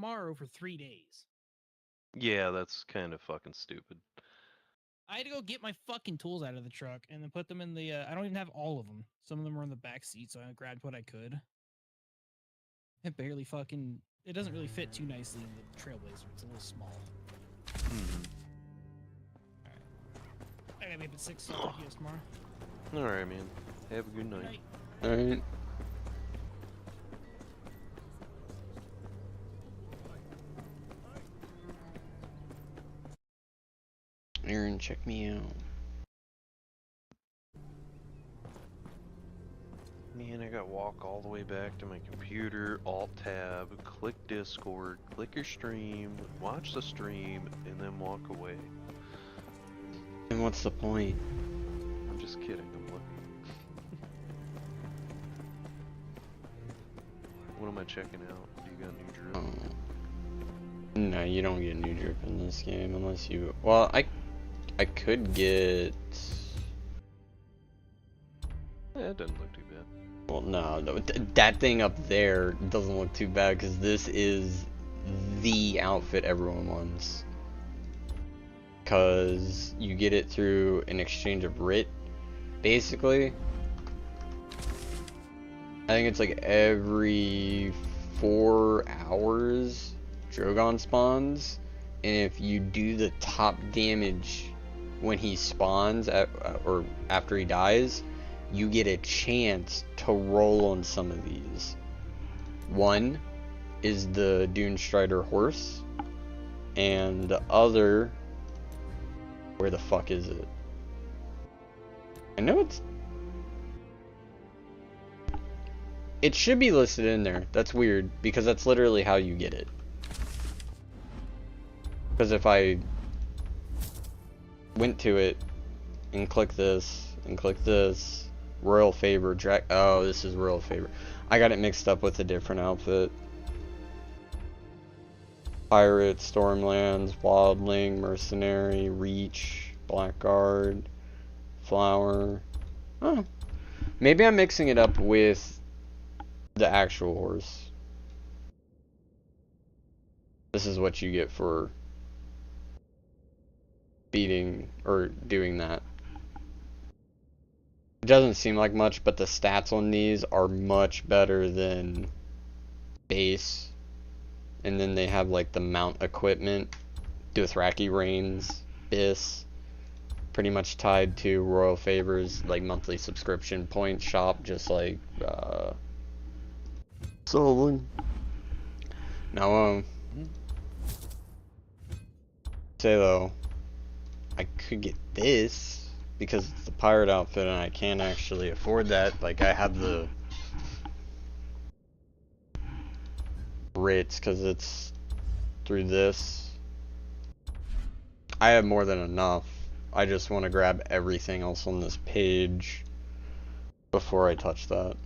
tomorrow for 3 days. Yeah, that's kind of fucking stupid. I had to go get my fucking tools out of the truck and then put them in the. I don't even have all of them. Some of them were in the back seat, so I grabbed what I could. It barely fucking. It doesn't really fit too nicely in the Trailblazer. It's a little small. Alright. I gotta be up at 6, so I'll talk to you guys tomorrow. Alright, man. Have a good night. Alright. Aaron, check me out. Man, I gotta walk all the way back to my computer, Alt-Tab, click Discord, click your stream, watch the stream, and then walk away. And what's the point? I'm just kidding, I'm looking. What am I checking out? Do you got new drip? No, you don't get new drip in this game unless you... Well, I could get... It doesn't look too bad. Well, no, that thing up there doesn't look too bad because this is the outfit everyone wants. Because you get it through an exchange of writ, basically. I think it's like every 4 hours Drogon spawns, and if you do the top damage when he spawns or after he dies, you get a chance to roll on some of these. One is the Dune Strider horse, and the other, where the fuck is it? I know it should be listed in there. That's weird, because that's literally how you get it. Because if I went to it and click this and click this, Royal Favor, oh, this is Royal Favor. I got it mixed up with a different outfit. Pirate, Stormlands, Wildling, Mercenary, Reach, Blackguard, Flower. Oh, maybe I'm mixing it up with the actual horse. This is what you get for beating or doing that. It doesn't seem like much, but the stats on these are much better than base. And then they have like the mount equipment, Dothraki reins, Biss, pretty much tied to Royal Favor's like monthly subscription point shop, just like Solon. Now say though, I could get this because it's the pirate outfit and I can't actually afford that. Like I have the rates because it's through this. I have more than enough. I just want to grab everything else on this page before I touch that.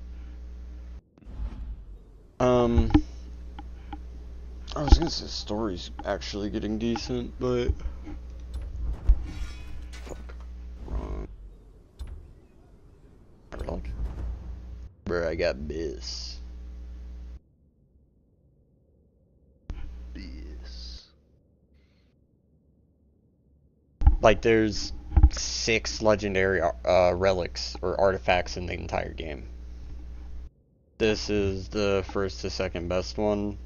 I was gonna say story's actually getting decent, but fuck, wrong. Bro, I got Biss. Like there's 6 legendary relics or artifacts in the entire game. This is the first to second best one.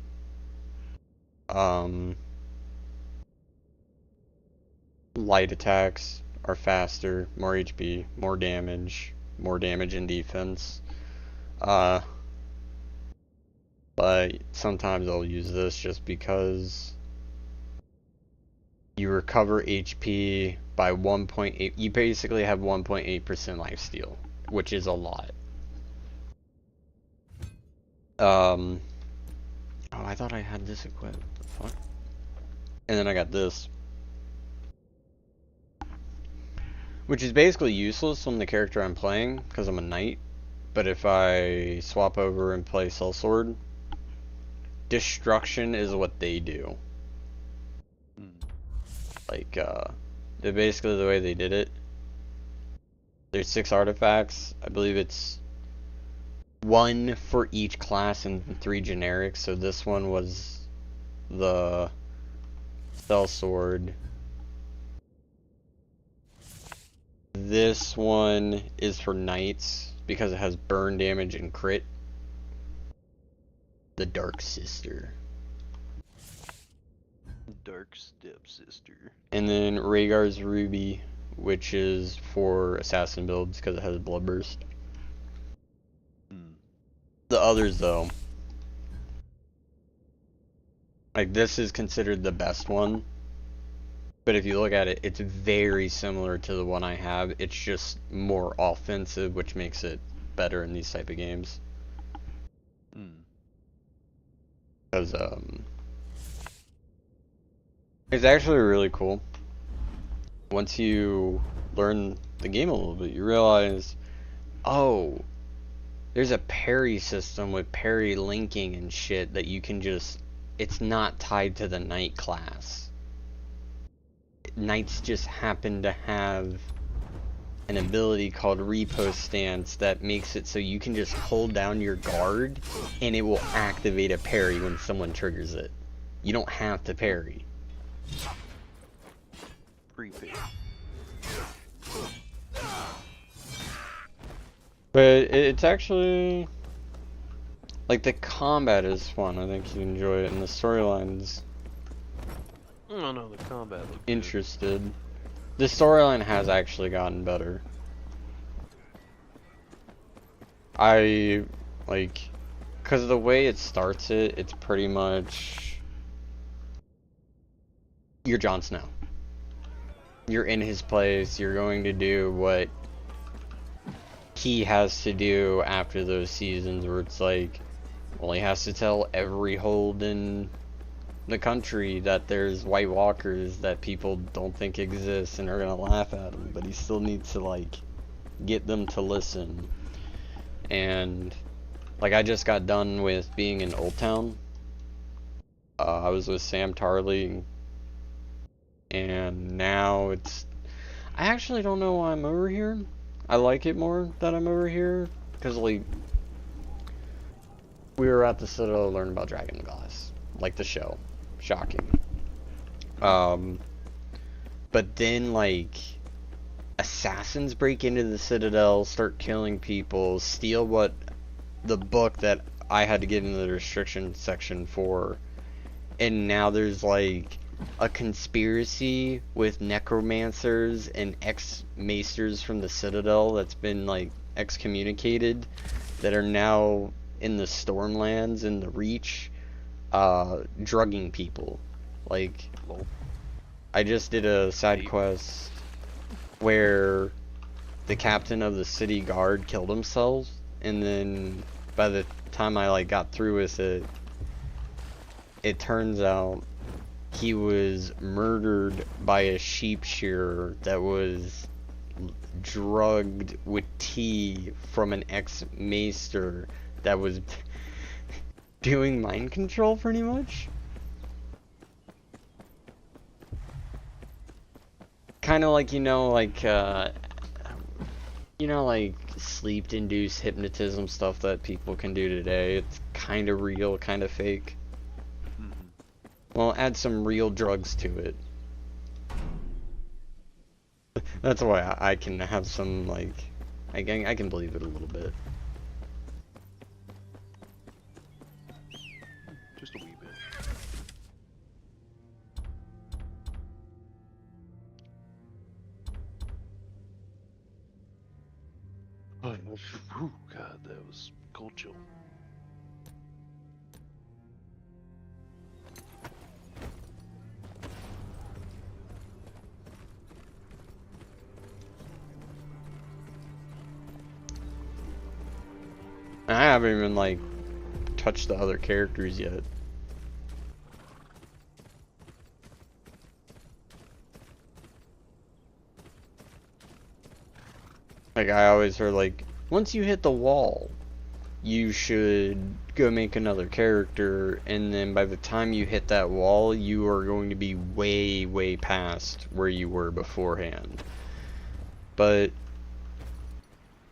Light attacks are faster, more HP, more damage and defense. But sometimes I'll use this just because you recover HP by 1.8. You basically have 1.8% lifesteal, which is a lot. Oh, I thought I had this equipped. What the fuck? And then I got this, which is basically useless on the character I'm playing because I'm a knight. But if I swap over and play sellsword, destruction is what they do. Like, they're basically the way they did it. There's 6 artifacts. I believe it's 1 for each class and 3 generics. So this one was the Spell Sword. This one is for knights because it has burn damage and crit. The Dark Sister. Dark Stepsister. And then Rhaegar's Ruby, which is for assassin builds because it has Bloodburst. The others, though, like, this is considered the best one, but if you look at it, it's very similar to the one I have. It's just more offensive, which makes it better in these type of games. Because it's actually really cool. Once you learn the game a little bit, you realize, oh, there's a parry system with parry linking and shit that you can just, it's not tied to the knight class. Knights just happen to have an ability called Repost Stance that makes it so you can just hold down your guard and it will activate a parry when someone triggers it. You don't have to parry. Prepare. But it's actually, like, the combat is fun. I think you enjoy it, and the storyline's Oh no, the combat looks good. interested. The storyline has actually gotten better. I, like, because the way it starts it's pretty much, you're Jon Snow. You're in his place, you're going to do what he has to do after those seasons where it's like, well, he has to tell every hold in the country that there's White Walkers that people don't think exist and are gonna laugh at him, but he still needs to, like, get them to listen. And, like, I just got done with being in Old Town. I was with Sam Tarley, and now it's, I actually don't know why I'm over here. I like it more that I'm over here, because, like, we were at the Citadel to learn about Dragon Glass, like the show. Shocking. But then, like, assassins break into the Citadel, start killing people, steal what the book that I had to get in the restriction section for, and now there's, like, a conspiracy with necromancers and ex-maesters from the Citadel that's been, like, excommunicated that are now in the Stormlands and the Reach, drugging people. Like, I just did a side quest where the captain of the city guard killed himself, and then by the time I, like, got through with it, it turns out he was murdered by a sheep shearer that was drugged with tea from an ex-maester that was doing mind control, pretty much. Kind of like, like sleep-induced hypnotism stuff that people can do today. It's kind of real, kind of fake. Well, add some real drugs to it. That's why I can have some, like, I can believe it a little bit. Just a wee bit. Oh, God, that was cold chill. I haven't even, like, touched the other characters yet. Like, I always heard, like, once you hit the wall, you should go make another character, and then by the time you hit that wall, you are going to be way, way past where you were beforehand. But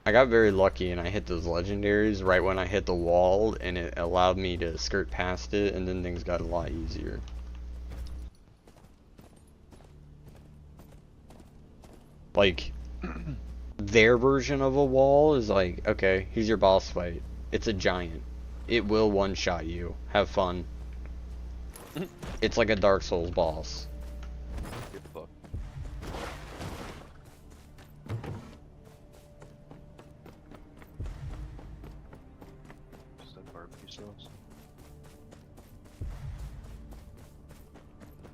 I got very lucky and I hit those legendaries right when I hit the wall, and it allowed me to skirt past it, and then things got a lot easier. Like, their version of a wall is like, okay, here's your boss fight. It's a giant. It will one-shot you. Have fun. It's like a Dark Souls boss. Get fucked. Is that barbecue sauce?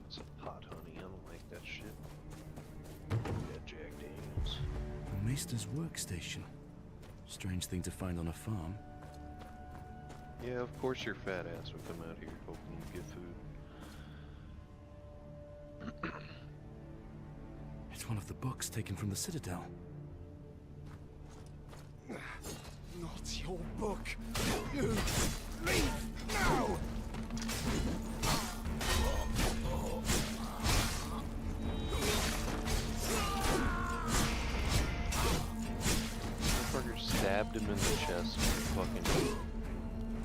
It's a pot honey. I don't like that shit. Yeah, Jack Daniels. A maester's workstation. Strange thing to find on a farm. Yeah, of course your fat ass would come out here hoping you get food. It's one of the books taken from the Citadel. Not your book. You leave now. Motherfucker stabbed him in the chest with a fucking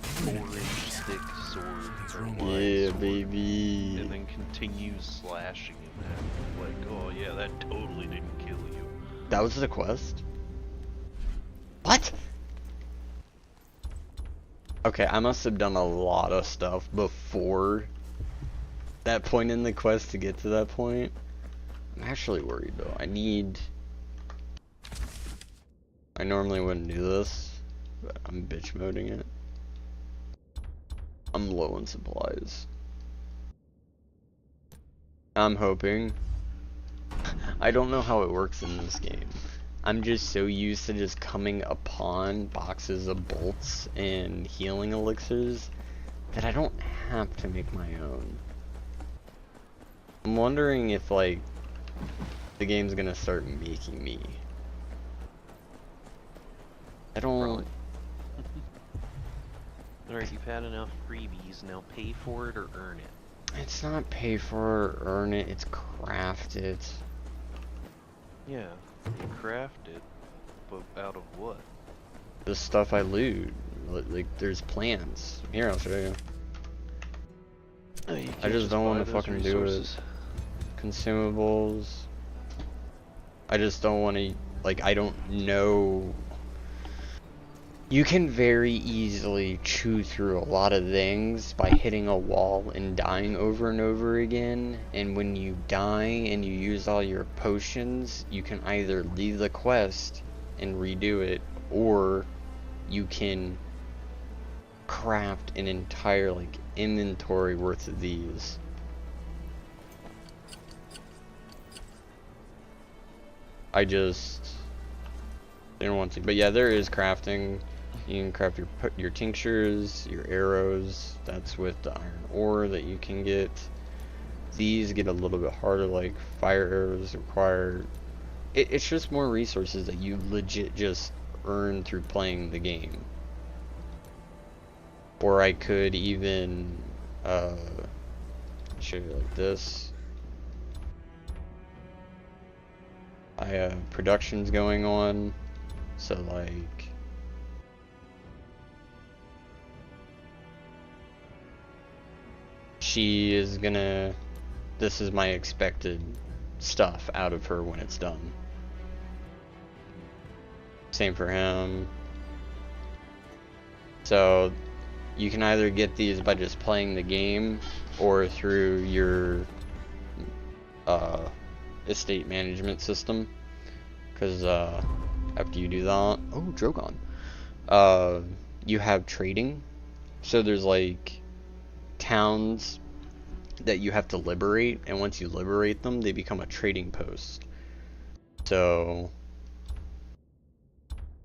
4-inch thick sword. Or wide Yeah, sword, baby. and then continues slashing him at him. Like, oh yeah, that totally didn't kill you. That was the quest? What? Okay, I must have done a lot of stuff before that point in the quest to get to that point. I'm actually worried though. I normally wouldn't do this, but I'm bitch moding it. I'm low on supplies. I'm hoping. I don't know how it works in this game. I'm just so used to just coming upon boxes of bolts and healing elixirs that I don't have to make my own. I'm wondering if, like, the game's gonna start making me. I don't... Probably. Alright, you've had enough freebies, now pay for it or earn it. It's not pay for it or earn it, it's craft it. Yeah, you craft it, but out of what? The stuff I loot. Like, there's plans. Here, I'll show you. You I can't just don't buy want to those fucking do it. resources. Consumables. I just don't want to, like, I don't know. You can very easily chew through a lot of things by hitting a wall and dying over and over again. And when you die and you use all your potions, you can either leave the quest and redo it, or you can craft an entire, like, inventory worth of these. I just didn't want to, but yeah, there is crafting. You can craft your tinctures, your arrows. That's with the iron ore that you can get. These get a little bit harder, like fire arrows require. It's just more resources that you legit just earn through playing the game. Or I could even show you like this. I have productions going on, so like she is gonna, this is my expected stuff out of her when it's done. Same for him. So you can either get these by just playing the game or through your estate management system, because after you do that, oh, Drogon, you have trading. So there's like towns that you have to liberate, and once you liberate them, they become a trading post. So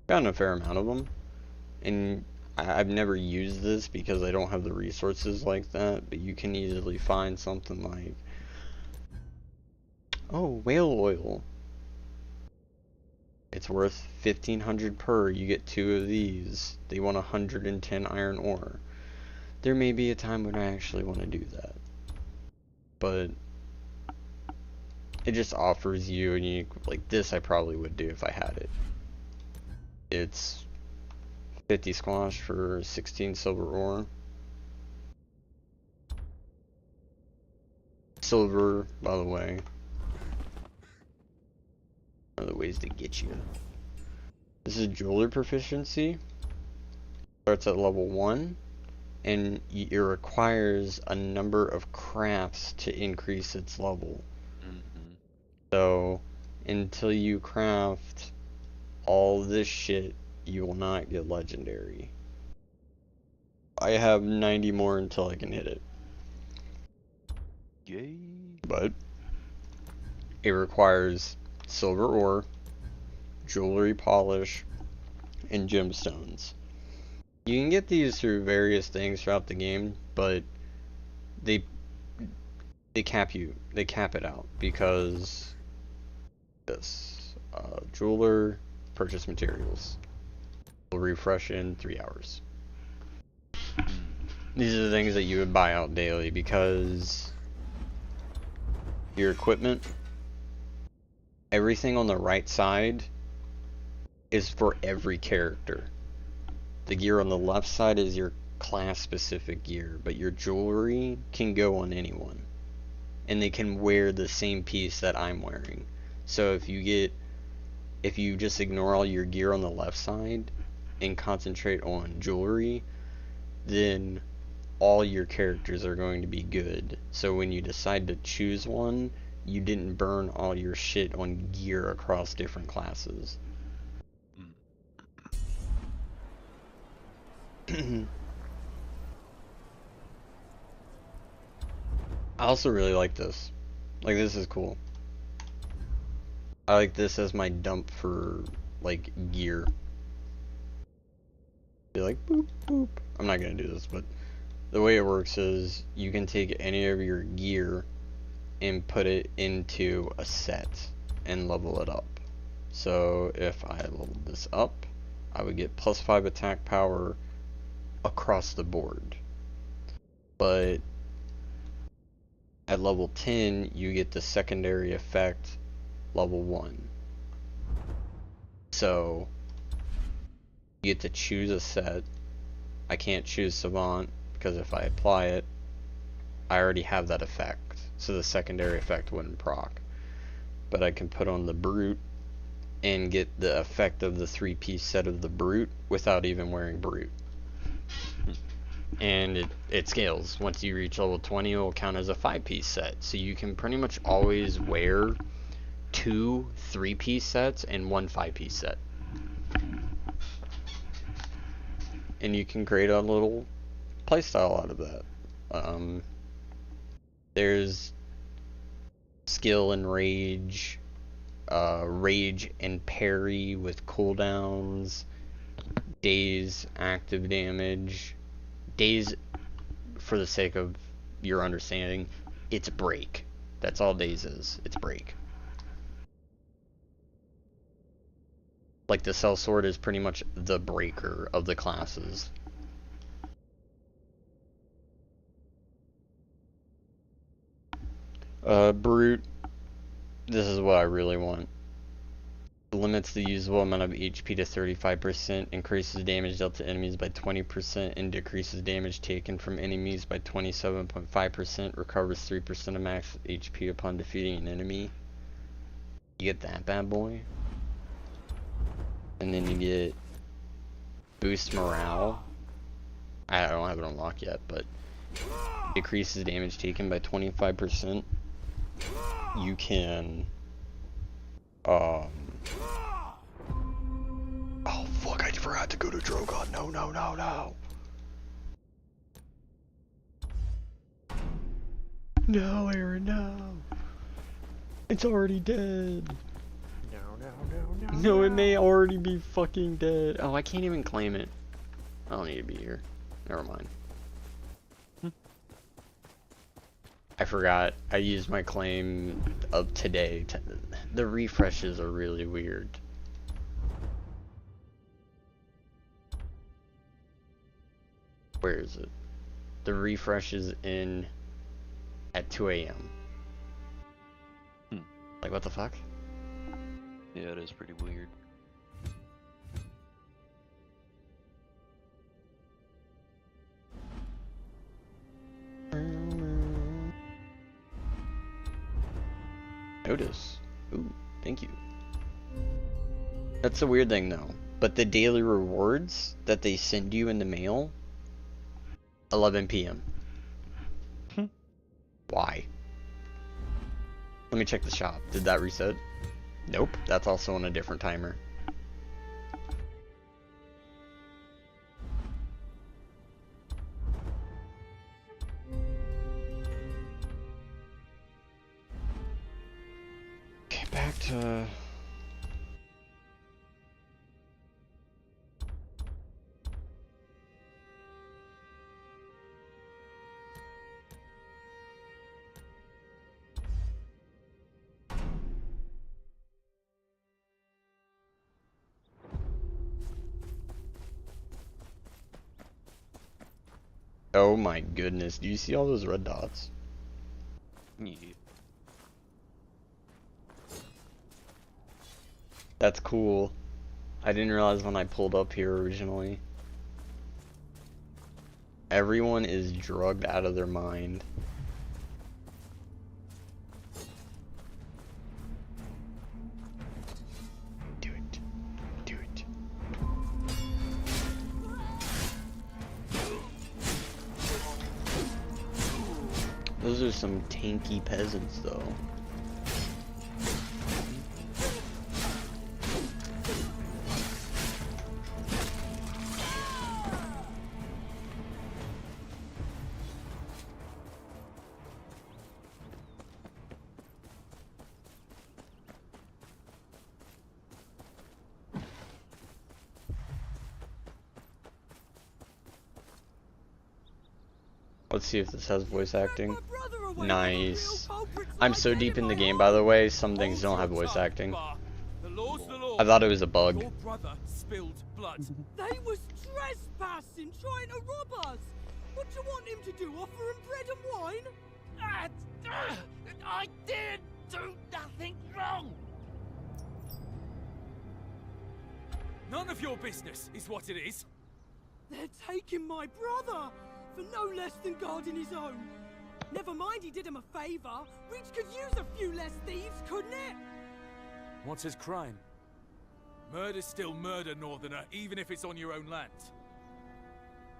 gotten a fair amount of them, and I've never used this because I don't have the resources like that, but you can easily find something like, oh, whale oil. It's worth 1,500 per. You get 2 of these. They want 110 iron ore. There may be a time when I actually want to do that, but it just offers you a unique, like this I probably would do if I had it. It's 50 squash for 16 silver ore. Silver, by the way, one of the ways to get you. This is jeweler proficiency. Starts at level 1, and it requires a number of crafts to increase its level. So, until you craft all this shit, you will not get legendary. I have 90 more until I can hit it. Yay. But it requires silver ore, jewelry polish, and gemstones. You can get these through various things throughout the game, but they cap it out because this jeweler purchase materials will refresh in 3 hours. These are the things that you would buy out daily because your equipment, everything on the right side is for every character. The gear on the left side is your class specific gear, but your jewelry can go on anyone. And they can wear the same piece that I'm wearing. So if you just ignore all your gear on the left side and concentrate on jewelry, then all your characters are going to be good. So when you decide to choose one, you didn't burn all your shit on gear across different classes. I also really like this. Like, this is cool. I like this as my dump for, like, gear. Be like, boop, boop. I'm not gonna do this, but the way it works is you can take any of your gear and put it into a set and level it up. So if I leveled this up, I would get +5 attack power across the board. But at level 10, you get the secondary effect level 1. So you get to choose a set. I can't choose Savant because if I apply it, I already have that effect. So the secondary effect wouldn't proc. But I can put on the Brute and get the effect of the 3-piece set of the Brute without even wearing Brute. And it scales. Once you reach level 20, it will count as a 5-piece set. So you can pretty much always wear 2 3-piece sets and 1 5-piece set. And you can create a little playstyle out of that. There's skill and rage, rage and parry with cooldowns, daze active damage. Daze, for the sake of your understanding, it's break. That's all daze is. It's break. Like the sellsword is pretty much the breaker of the classes. Brute. This is what I really want. Limits the usable amount of HP to 35%, increases damage dealt to enemies by 20%, and decreases damage taken from enemies by 27.5%, recovers 3% of max HP upon defeating an enemy. You get that bad boy. And then you get boost morale. I don't have it unlocked yet, but decreases damage taken by 25%. You can oh fuck, I forgot to go to Drogon. No. No, Aaron, no. It's already dead. No, it may already be fucking dead. Oh, I can't even claim it. I don't need to be here. Never mind. I forgot. I used my claim of today. The refreshes are really weird. Where is it? The refresh is in at 2 a.m. Like, what the fuck? Yeah, it is pretty weird. Notice. Ooh, thank you. That's a weird thing though. But the daily rewards that they send you in the mail, 11 p.m. Why? Let me check the shop. Did that reset? Nope, that's also on a different timer. Okay, back to... Oh my goodness, do you see all those red dots? Yeah. That's cool. I didn't realize when I pulled up here originally. Everyone is drugged out of their mind. Do it. Do it. Those are some tanky peasants though. Let's see if this has voice acting. Nice. I'm so deep in the game, by the way, some things don't have voice acting. I thought it was a bug. Your brother spilled blood. They was trespassing, trying to rob us. What do you want him to do? Offer him bread and wine? I did do nothing wrong. None of your business is what it is. They're taking my brother for no less than guarding his own. Never mind he did him a favor. Reach could use a few less thieves, couldn't it? What's his crime? Murder's still murder, Northerner, even if it's on your own land.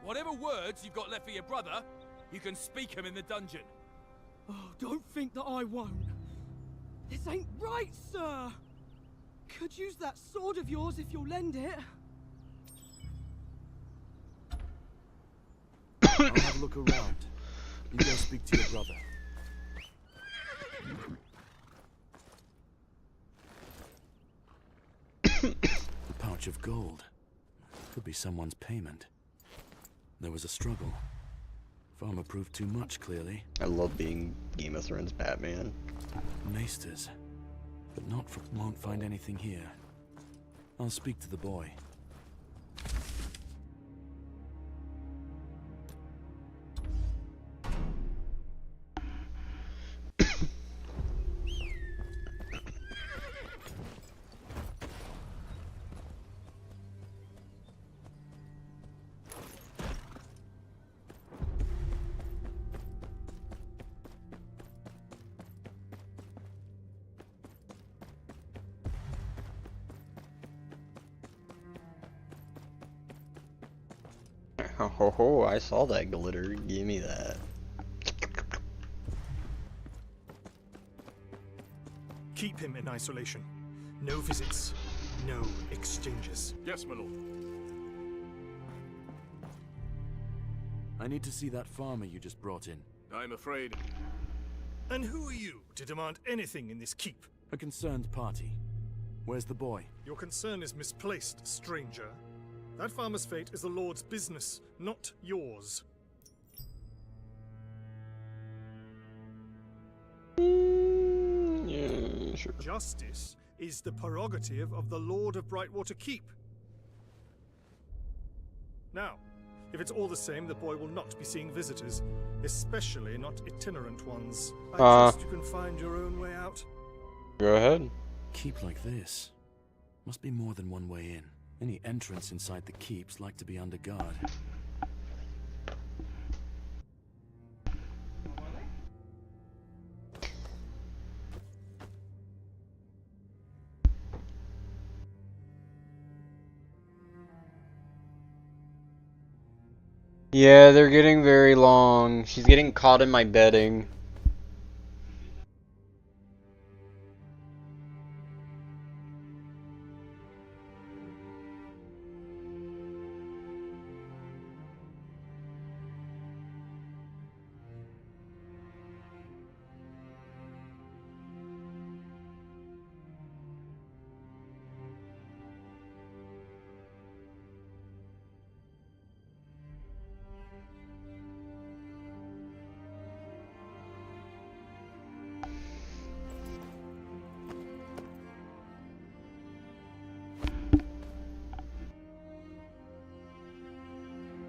Whatever words you've got left for your brother, you can speak them in the dungeon. Oh, don't think that I won't. This ain't right, sir. Could use that sword of yours if you'll lend it. I'll have a look around. You go speak to your brother. A pouch of gold. Could be someone's payment. There was a struggle. Farmer proved too much, clearly. I love being Game of Thrones Batman. Maesters. But won't find anything here. I'll speak to the boy. Ho ho ho, I saw that glitter. Give me that. Keep him in isolation. No visits. No exchanges. Yes, my lord. I need to see that farmer you just brought in. I'm afraid. And who are you to demand anything in this keep? A concerned party. Where's the boy? Your concern is misplaced, stranger. That farmer's fate is the Lord's business, not yours. Yeah, sure. Justice is the prerogative of the Lord of Brightwater Keep. Now, if it's all the same, the boy will not be seeing visitors, especially not itinerant ones. I trust you can find your own way out. Go ahead. Keep like this. Must be more than one way in. Any entrance inside the keep's like to be under guard. Yeah, they're getting very long. She's getting caught in my bedding.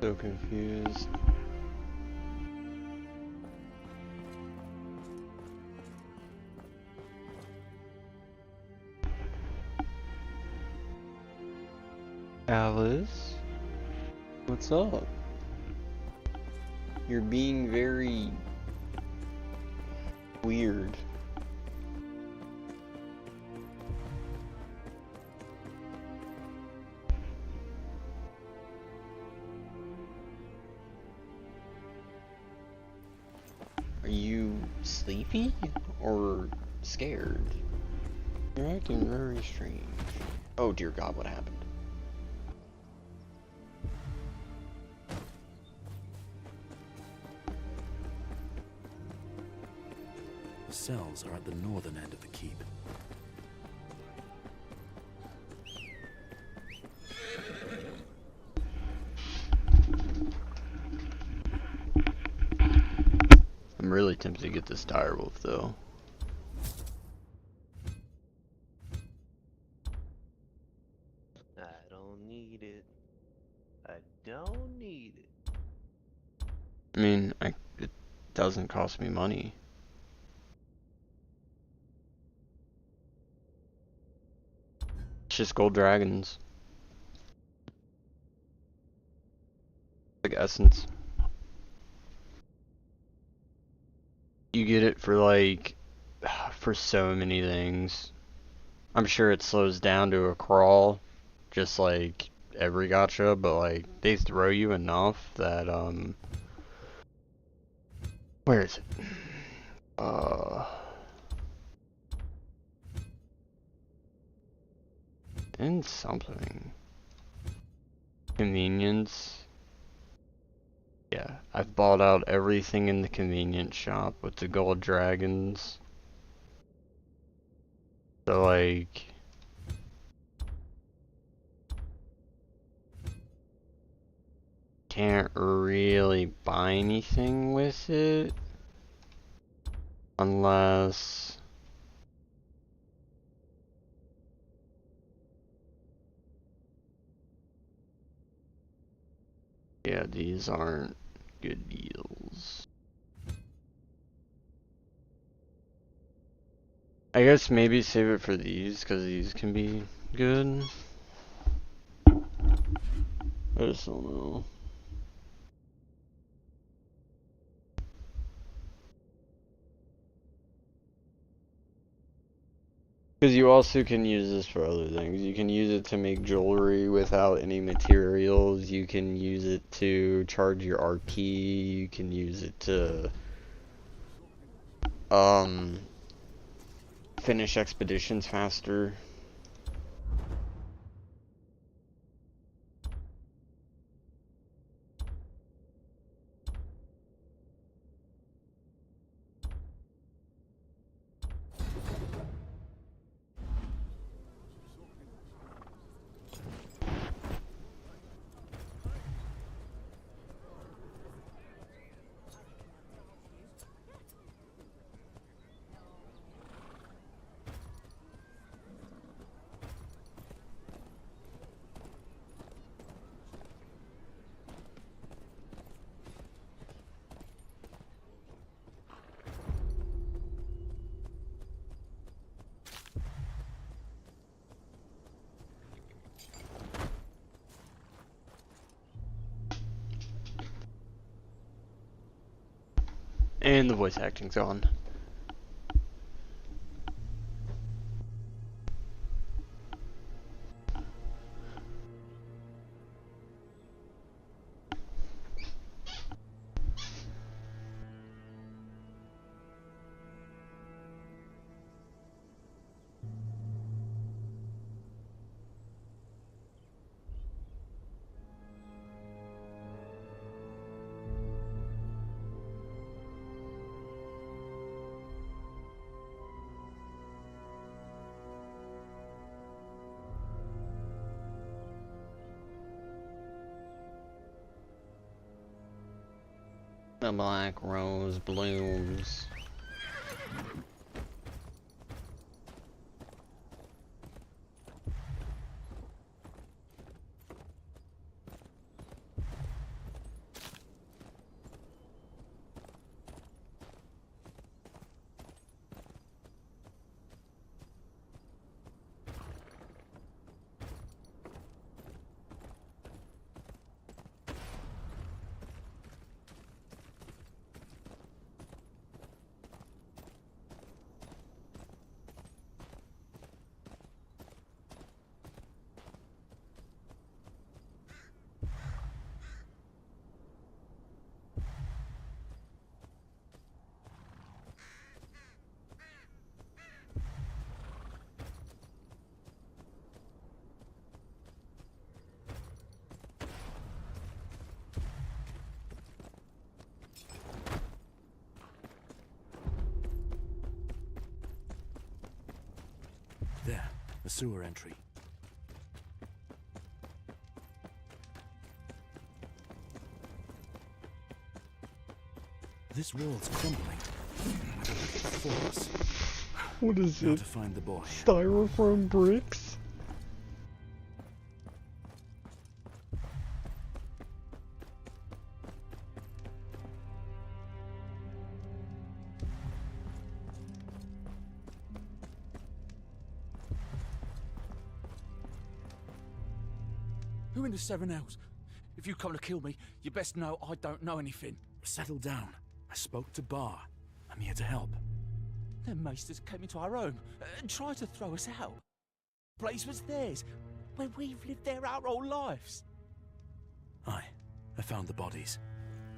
So confused. Alice? What's up? You're being very weird. Are you sleepy or scared? You're acting very strange. Oh dear God, what happened? The cells are at the northern end of the keep. I'm really tempted to get this direwolf though. I don't need it. I don't need it. I mean, it doesn't cost me money. It's just gold dragons. Like essence. You get it for like, for so many things. I'm sure it slows down to a crawl, just like every gacha, but like, they throw you enough that, where is it? And something. Convenience. Yeah, I've bought out everything in the convenience shop with the gold dragons. So like, can't really buy anything with it unless yeah, these aren't good deals. I guess maybe save it for these, because these can be good. I just don't know. Because you also can use this for other things. You can use it to make jewelry without any materials. You can use it to charge your RP. You can use it to finish expeditions faster. And the voice acting's on. The black rose blooms. There, the sewer entry. This wall's crumbling. For us. What is Now it? to find the boy. Styrofoam bricks? Who in the Seven Hells? If you come to kill me, you best know I don't know anything. Settle down. I spoke to Bar. I'm here to help. Them maesters came into our home and tried to throw us out. Place was theirs, when we've lived there our whole lives. Aye, I found the bodies.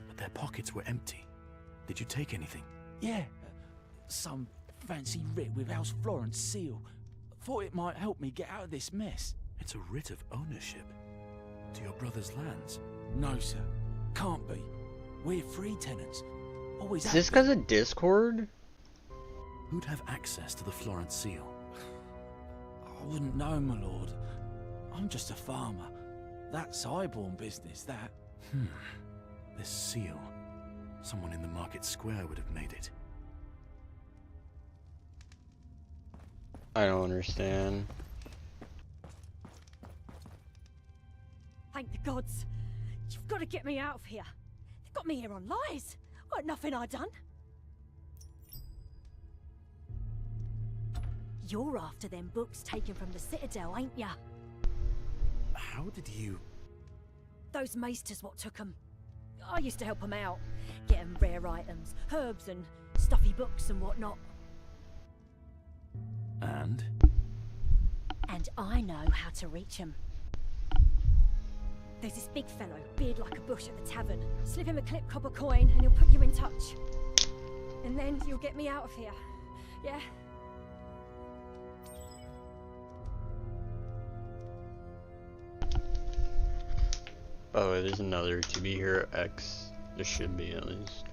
But their pockets were empty. Did you take anything? Yeah, some fancy writ with House Florence seal. Thought it might help me get out of this mess. It's a writ of ownership. To your brother's lands. No, sir. Can't be. We're free tenants. Always Is have this been. because of Discord? Who'd have access to the Florence seal? I wouldn't know, my lord. I'm just a farmer. That's highborn business, that. This seal. Someone in the market square would have made it. I don't understand. Thank the gods. You've got to get me out of here. They've got me here on lies. What, nothing I done? You're after them books taken from the Citadel, ain't ya? How did you... Those maesters what took 'em. I used to help 'em out. Get 'em rare items, herbs and stuffy books and whatnot. And? And I know how to reach 'em. There's this big fellow, beard like a bush at the tavern. Slip him a clip copper coin and he'll put you in touch. And then you'll get me out of here. Yeah? By the way, there's another To Be Hero X. There should be at least.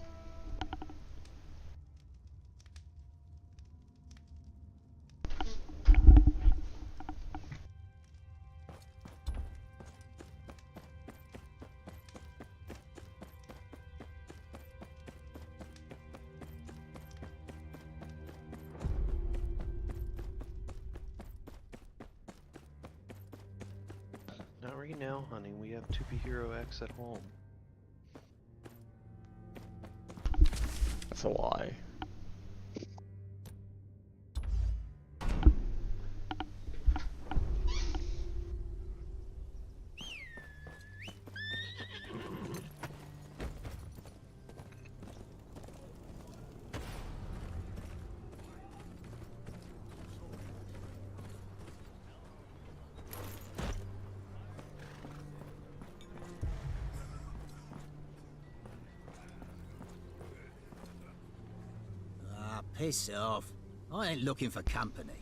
Not right now, honey. We have To Be Hero X at home. That's a lie. Piss off. I ain't looking for company.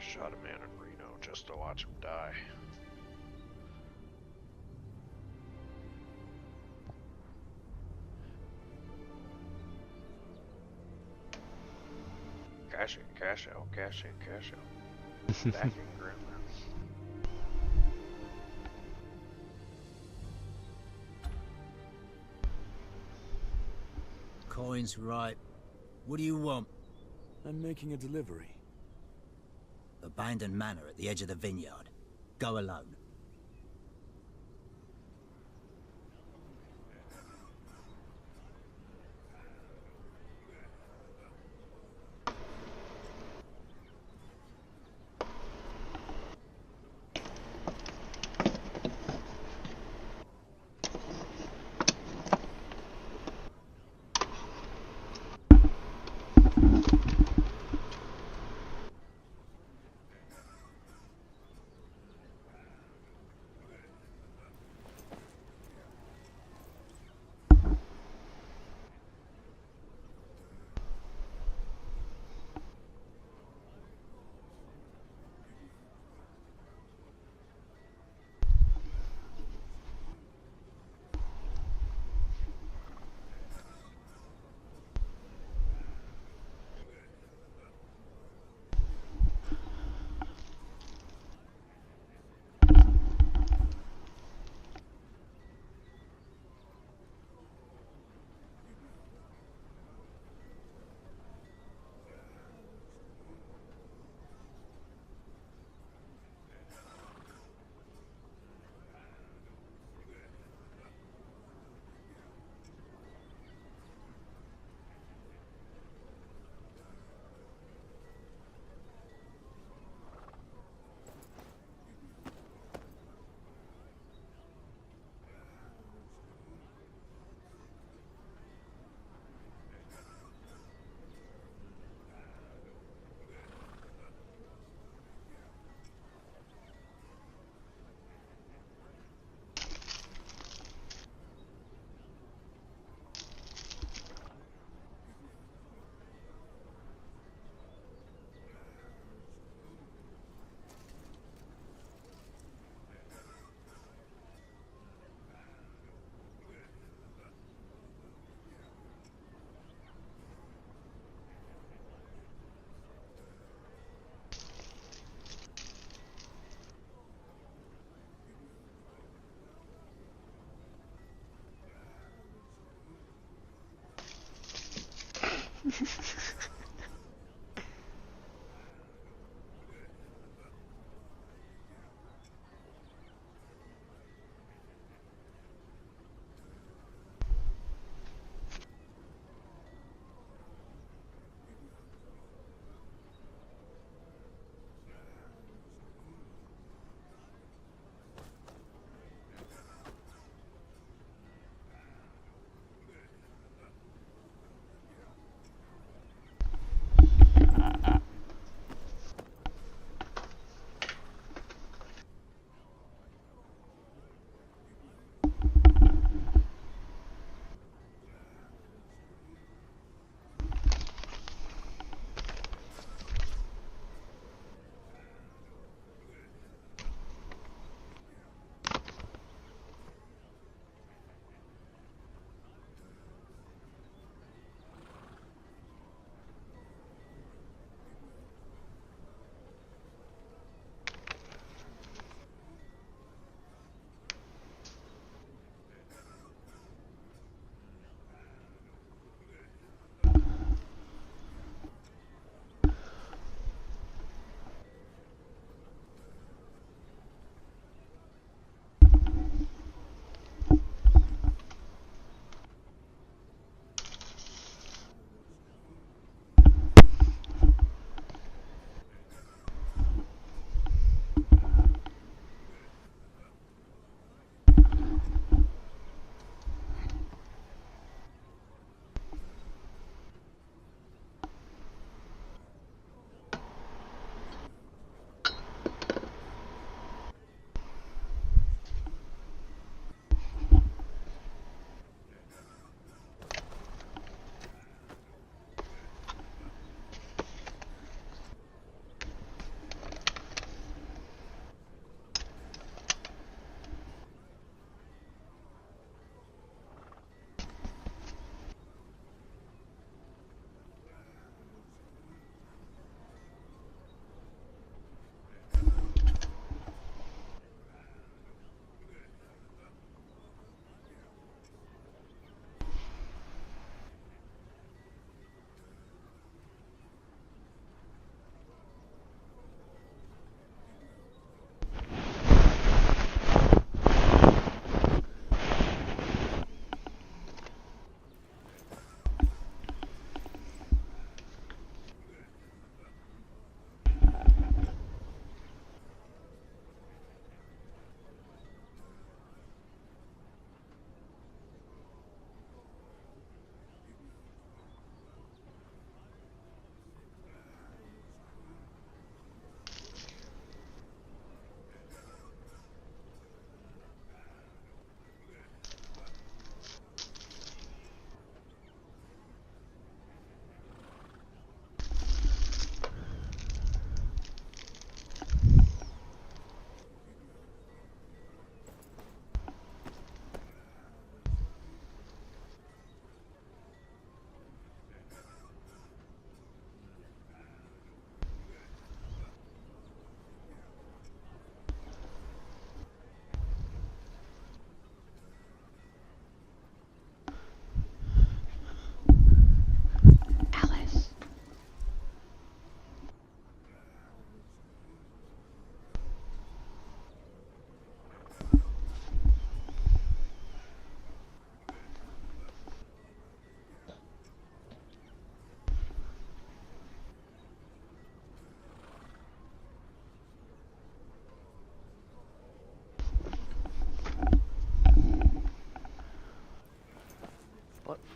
Shot a man in Reno just to watch him die. Cash in, cash out, cash in, cash out. Back in grandma. Coin's right. What do you want? I'm making a delivery. Abandoned manor at the edge of the vineyard. Go alone.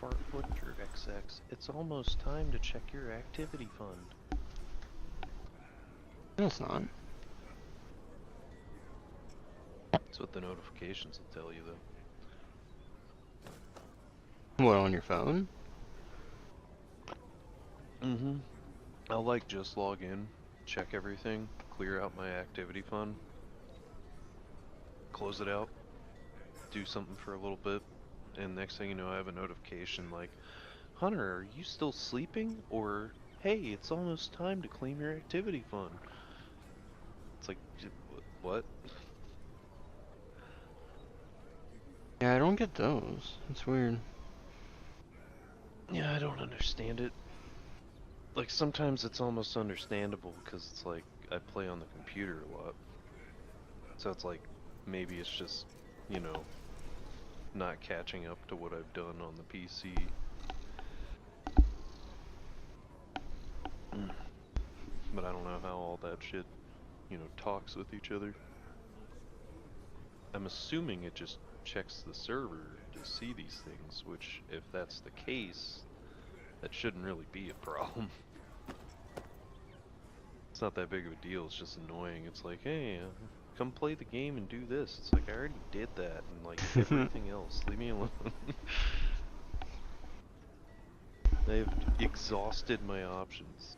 Fartbutcher XX. It's almost time to check your activity fund. No, it's not. That's what the notifications will tell you, though. What, on your phone? Mm-hmm. I'll like just log in, check everything, clear out my activity fund, close it out, do something for a little bit, and next thing you know I have a notification like, Hunter, are you still sleeping? Or, hey, it's almost time to claim your activity fund. It's like, what? Yeah, I don't get those. It's weird. Yeah, I don't understand it. Like, sometimes it's almost understandable because it's like, I play on the computer a lot. So it's like, maybe it's just, you know, not catching up to what I've done on the PC. But I don't know how all that shit, you know, talks with each other. I'm assuming it just checks the server to see these things, which, if that's the case, that shouldn't really be a problem. It's not that big of a deal, it's just annoying. It's like, hey, come play the game and do this. It's like, I already did that and like everything else. Leave me alone. I've exhausted my options.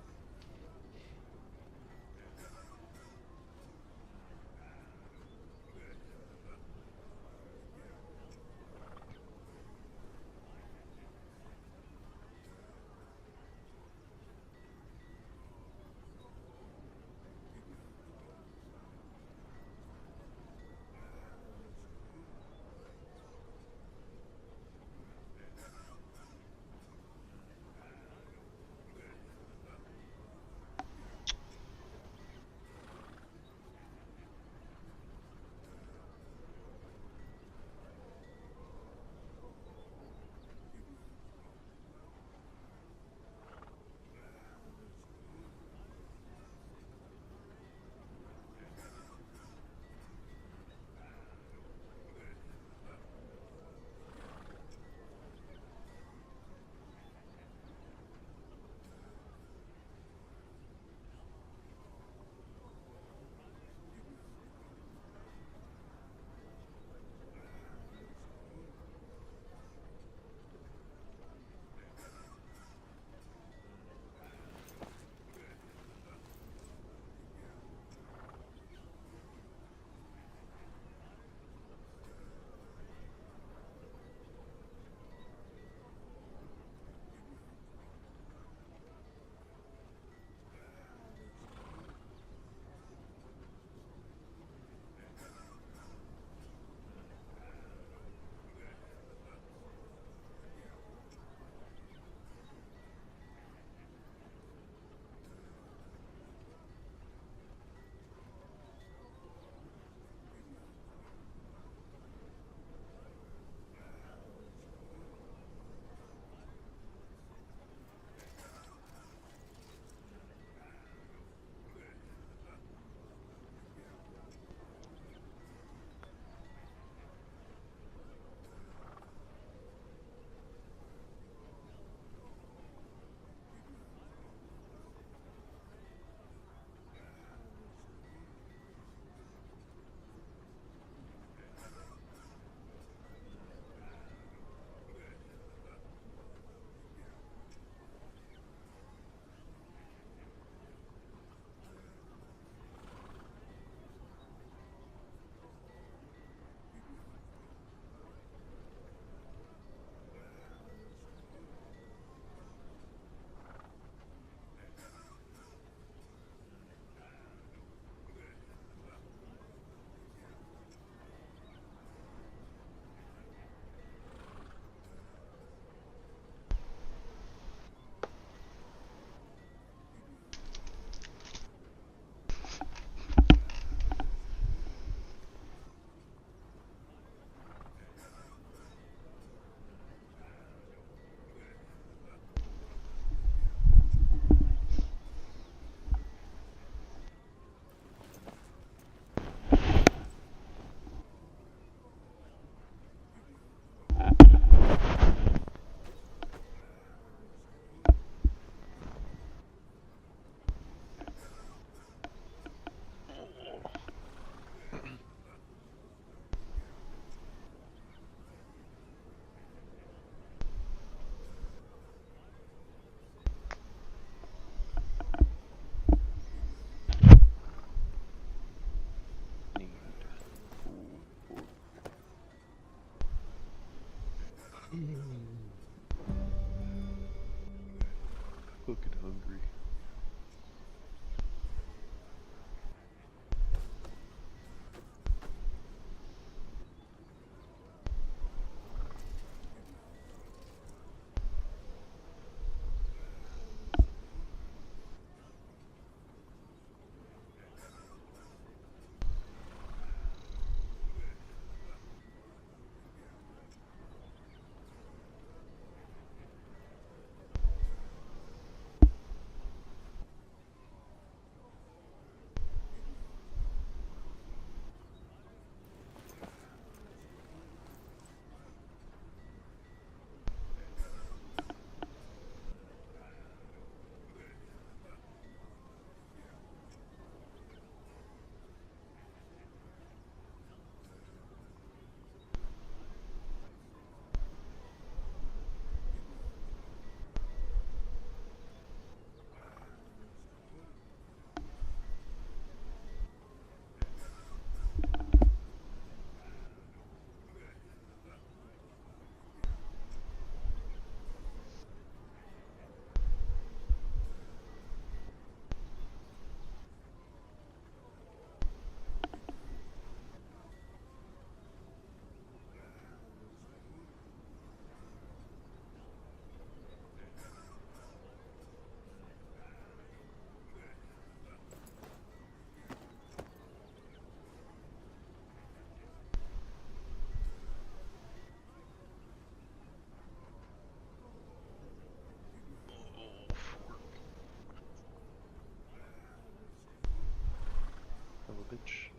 bitch.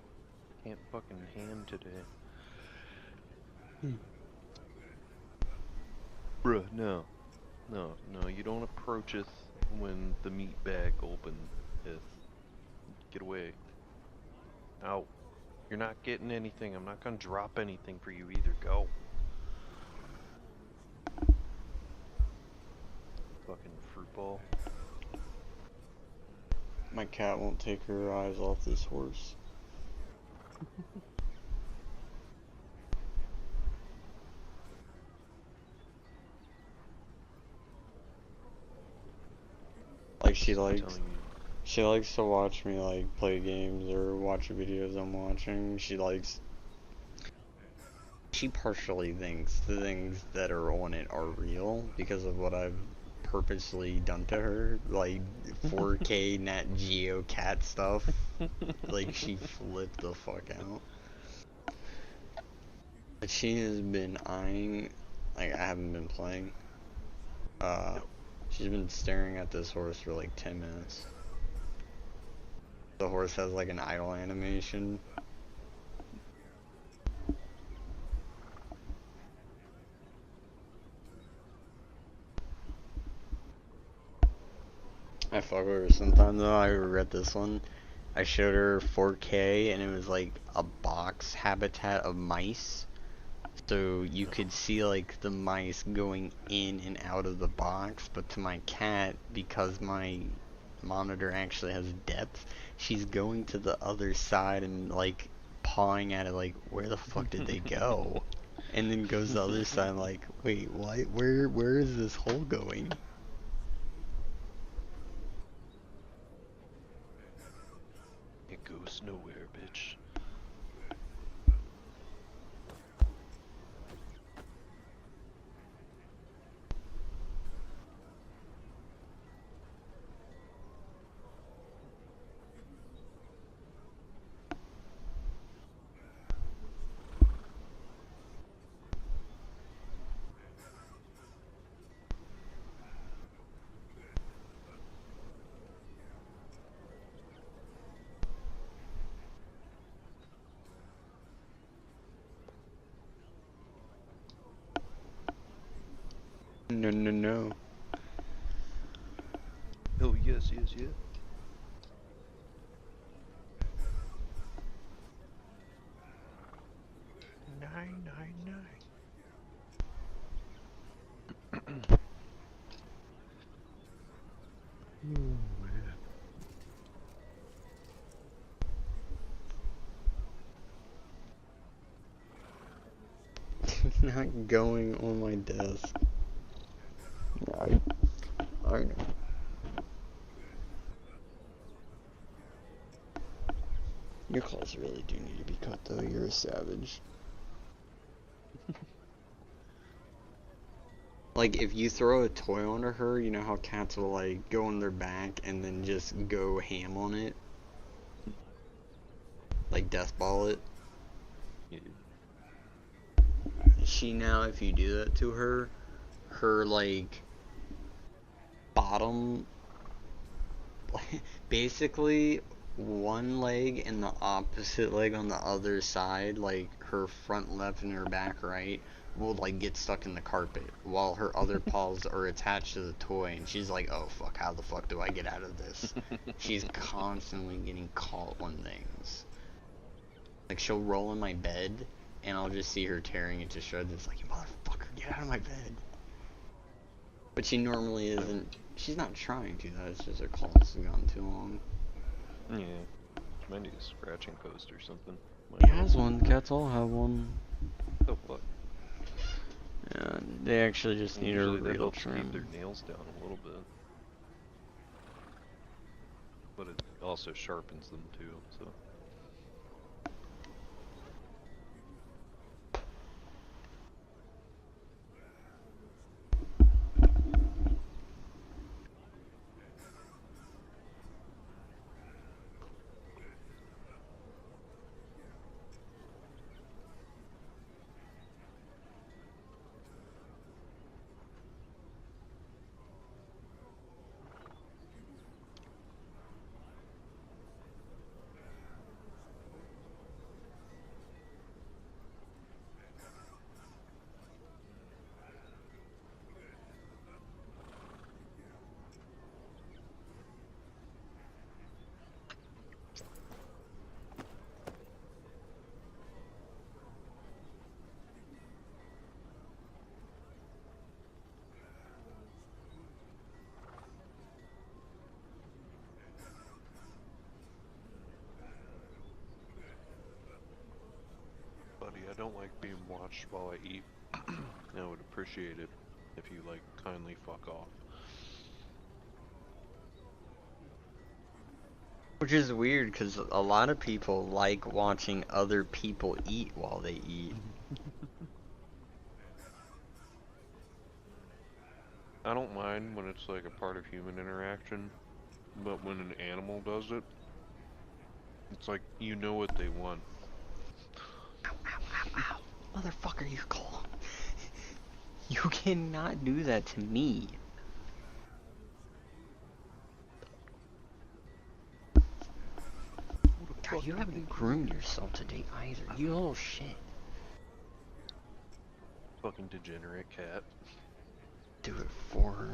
Can't fucking hand today. Bruh, no. No, you don't approach it when the meat bag openeth. Get away. Ow. You're not getting anything. I'm not gonna drop anything for you either. Go. Fucking fruit ball. My cat won't take her eyes off this horse. Like she likes to watch me like play games or watch videos I'm watching. She partially thinks the things that are on it are real because of what I've purposely done to her, like 4K Nat Geo cat stuff. Like she flipped the fuck out. But she has been eyeing, like I haven't been playing. She's been staring at this horse for like 10 minutes. The horse has like an idle animation. I fuck with her sometimes though. I regret this one. I showed her 4K and it was like a box habitat of mice. So you could see like the mice going in and out of the box, but to my cat, because my monitor actually has depth, she's going to the other side and like pawing at it like, where the fuck did they go? And then goes to the other side like, wait, what? Where is this hole going? It goes nowhere, bitch. No. Oh, yes. 999. Not going on my desk. I know. Your claws really do need to be cut though, you're a savage. Like, if you throw a toy onto her, you know how cats will like go on their back and then just go ham on it? Like death ball it? Yeah. She now, if you do that to her, her like bottom, basically one leg and the opposite leg on the other side, like her front left and her back right, will like get stuck in the carpet while her other paws are attached to the toy, and she's like, oh fuck, how the fuck do I get out of this? She's constantly getting caught on things. Like she'll roll in my bed and I'll just see her tearing it to shreds. It's like, you motherfucker, get out of my bed. But she normally isn't, she's not trying to, it's just her claws have gone too long. Yeah. Might need a scratching post or something. He has one, cats all have one. Oh fuck. Yeah, they actually just need a real trim. Keep their nails down a little bit. But it also sharpens them too, so. buddy. I don't like being watched while I eat. I would appreciate it if you, like, kindly fuck off. Which is weird, because a lot of people like watching other people eat while they eat. I don't mind when it's like a part of human interaction, but when an animal does it, it's like, you know what they want. Ow, ow, ow, ow. Motherfucker, you claw. You cannot do that to me. God, you haven't groomed yourself today either, you little shit. Fucking degenerate cat. Do it for her.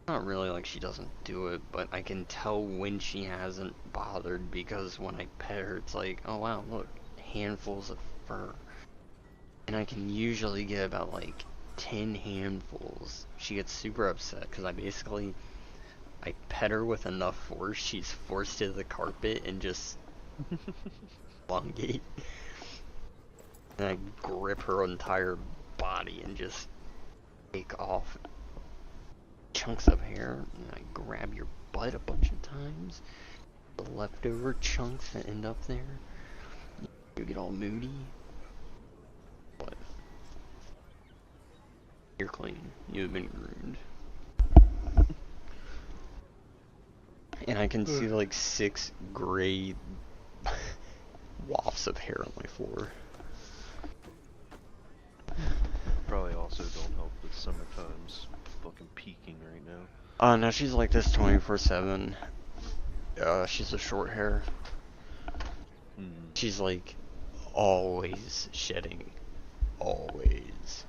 Not really like she doesn't do it, but I can tell when she hasn't bothered, because when I pet her, it's like, oh wow, look, handfuls of fur. And I can usually get about like 10 handfuls. She gets super upset because I pet her with enough force, she's forced to the carpet and just elongate. And I grip her entire body and just take off chunks of hair, and I grab your butt a bunch of times. The leftover chunks that end up there. You get all moody. But you're clean. You've been groomed. And I can see like 6 gray wafts of hair on my floor. Probably also don't help with summertime's fucking peaking right now. No, she's like this 24/7. She's a short hair. She's like always shedding. Always.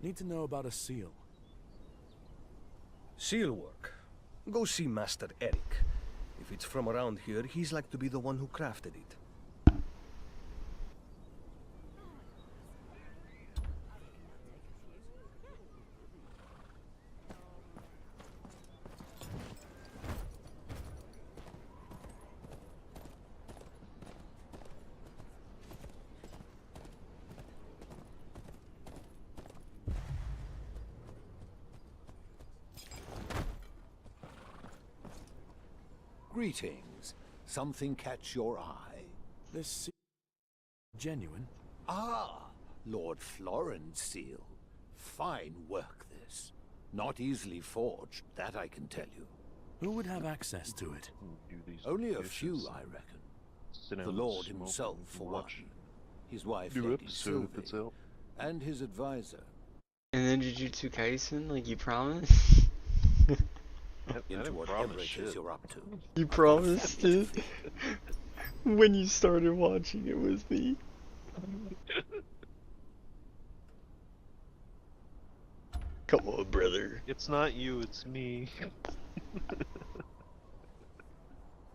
Need to know about a seal. Seal work. Go see Master Eric. If it's from around here, he's like to be the one who crafted it. Greetings. Something catch your eye? This seal... genuine? Ah, Lord Florin's seal. Fine work, this. Not easily forged, that I can tell you. Who would have access to it? Only a few, I reckon. The Lord himself, for one. His wife, Lady Sylvie, and his advisor. And then Jujutsu Kaisen, like you promised? Into whatever it is you're up to. You promised it? When you started watching it with me. Come on, brother. It's not you, it's me.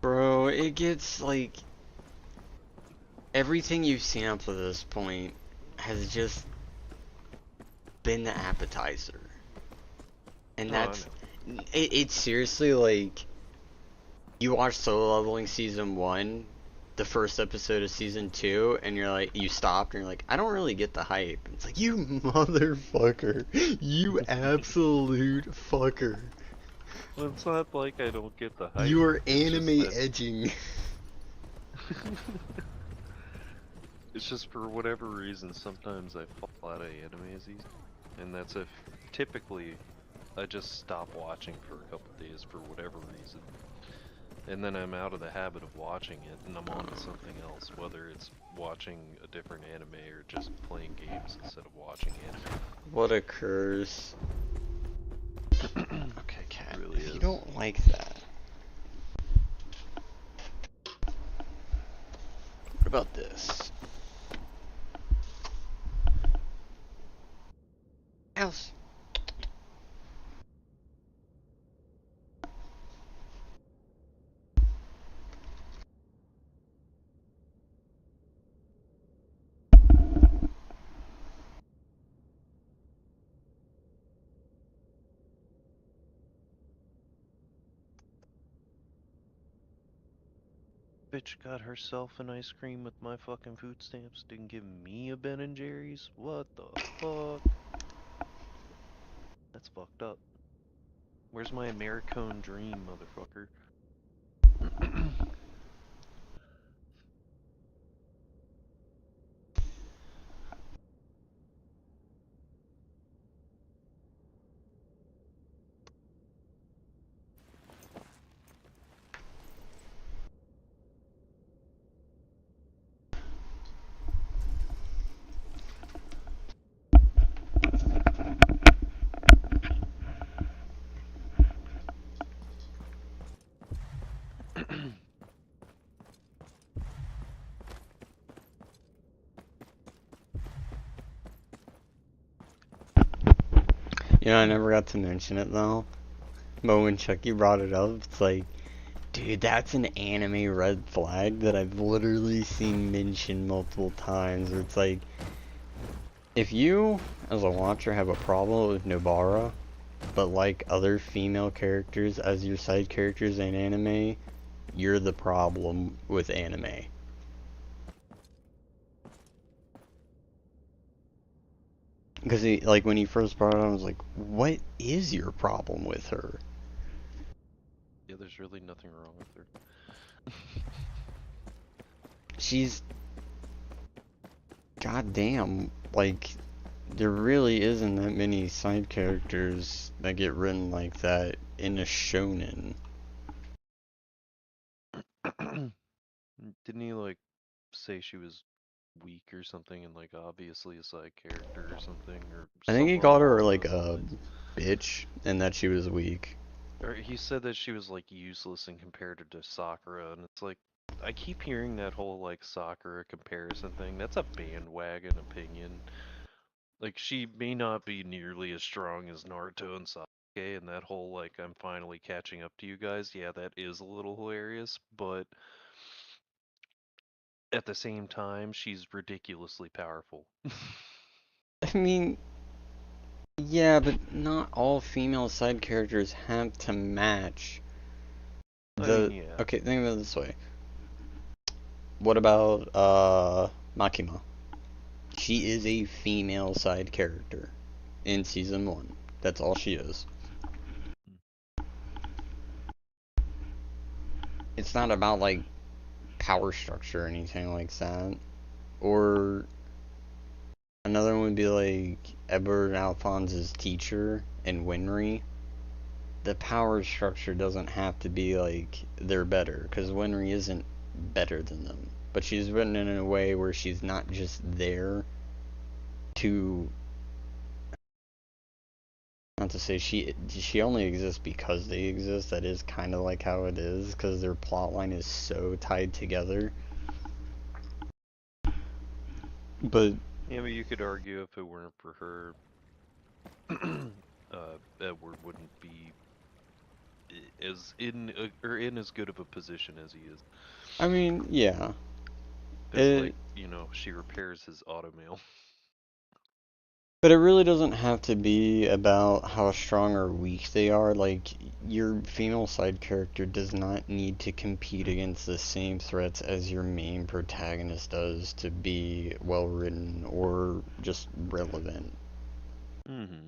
Bro, it gets like... everything you've seen up to this point has just been the appetizer. And that's... It's seriously like, you watch Solo Leveling Season 1, the first episode of Season 2, and you're like, you stopped and you're like, I don't really get the hype. It's like, you motherfucker. You absolute fucker. Well, it's not like I don't get the hype. You are anime edging. It's just for whatever reason, sometimes I fall out of animes, and that's if, typically, I just stop watching for a couple days for whatever reason. And then I'm out of the habit of watching it, and I'm on to something else, whether it's watching a different anime or just playing games instead of watching anime. what occurs. Okay, Cat, really if you is. don't like that. What about this? House. Bitch got herself an ice cream with my fucking food stamps. Didn't give me a Ben and Jerry's. What the fuck? That's fucked up. Where's my Americone dream, motherfucker? You know, I never got to mention it though. But when Chucky brought it up, it's like, dude, that's an anime red flag that I've literally seen mentioned multiple times. Where it's like, if you, as a watcher, have a problem with Nobara, but like other female characters as your side characters in anime, you're the problem with anime. Because like when he first brought it up, I was like, what is your problem with her? Yeah, there's really nothing wrong with her. She's goddamn, like, there really isn't that many side characters that get written like that in a shonen. Didn't he, like, say she was weak or something and, like, obviously a side character or something? Or I think he somewhere called her along like those a lines? bitch and that she was weak. Or he said that she was, like, useless and compared her to Sakura, and it's like, I keep hearing that whole, like, Sakura comparison thing. That's a bandwagon opinion. Like, she may not be nearly as strong as Naruto and Sasuke, and that whole, like, I'm finally catching up to you guys, yeah, that is a little hilarious, but at the same time, she's ridiculously powerful. I mean, yeah, but not all female side characters have to match I the... mean, yeah. Okay, think of it this way. What about, Makima? She is a female side character in Season 1. That's all she is. It's not about, like, power structure or anything like that. Or another one would be like Edward Alphonse's teacher in Winry. The power structure doesn't have to be like they're better, because Winry isn't better than them. But she's written in a way where she's not just there to... Not to say she only exists because they exist. That is kind of like how it is, because their plotline is so tied together. But yeah, but you could argue if it weren't for her, Edward wouldn't be as in as good of a position as he is. I mean, yeah. Because, like, you know, she repairs his automail. But it really doesn't have to be about how strong or weak they are. Like, your female side character does not need to compete against the same threats as your main protagonist does to be well written or just relevant. Mm-hmm.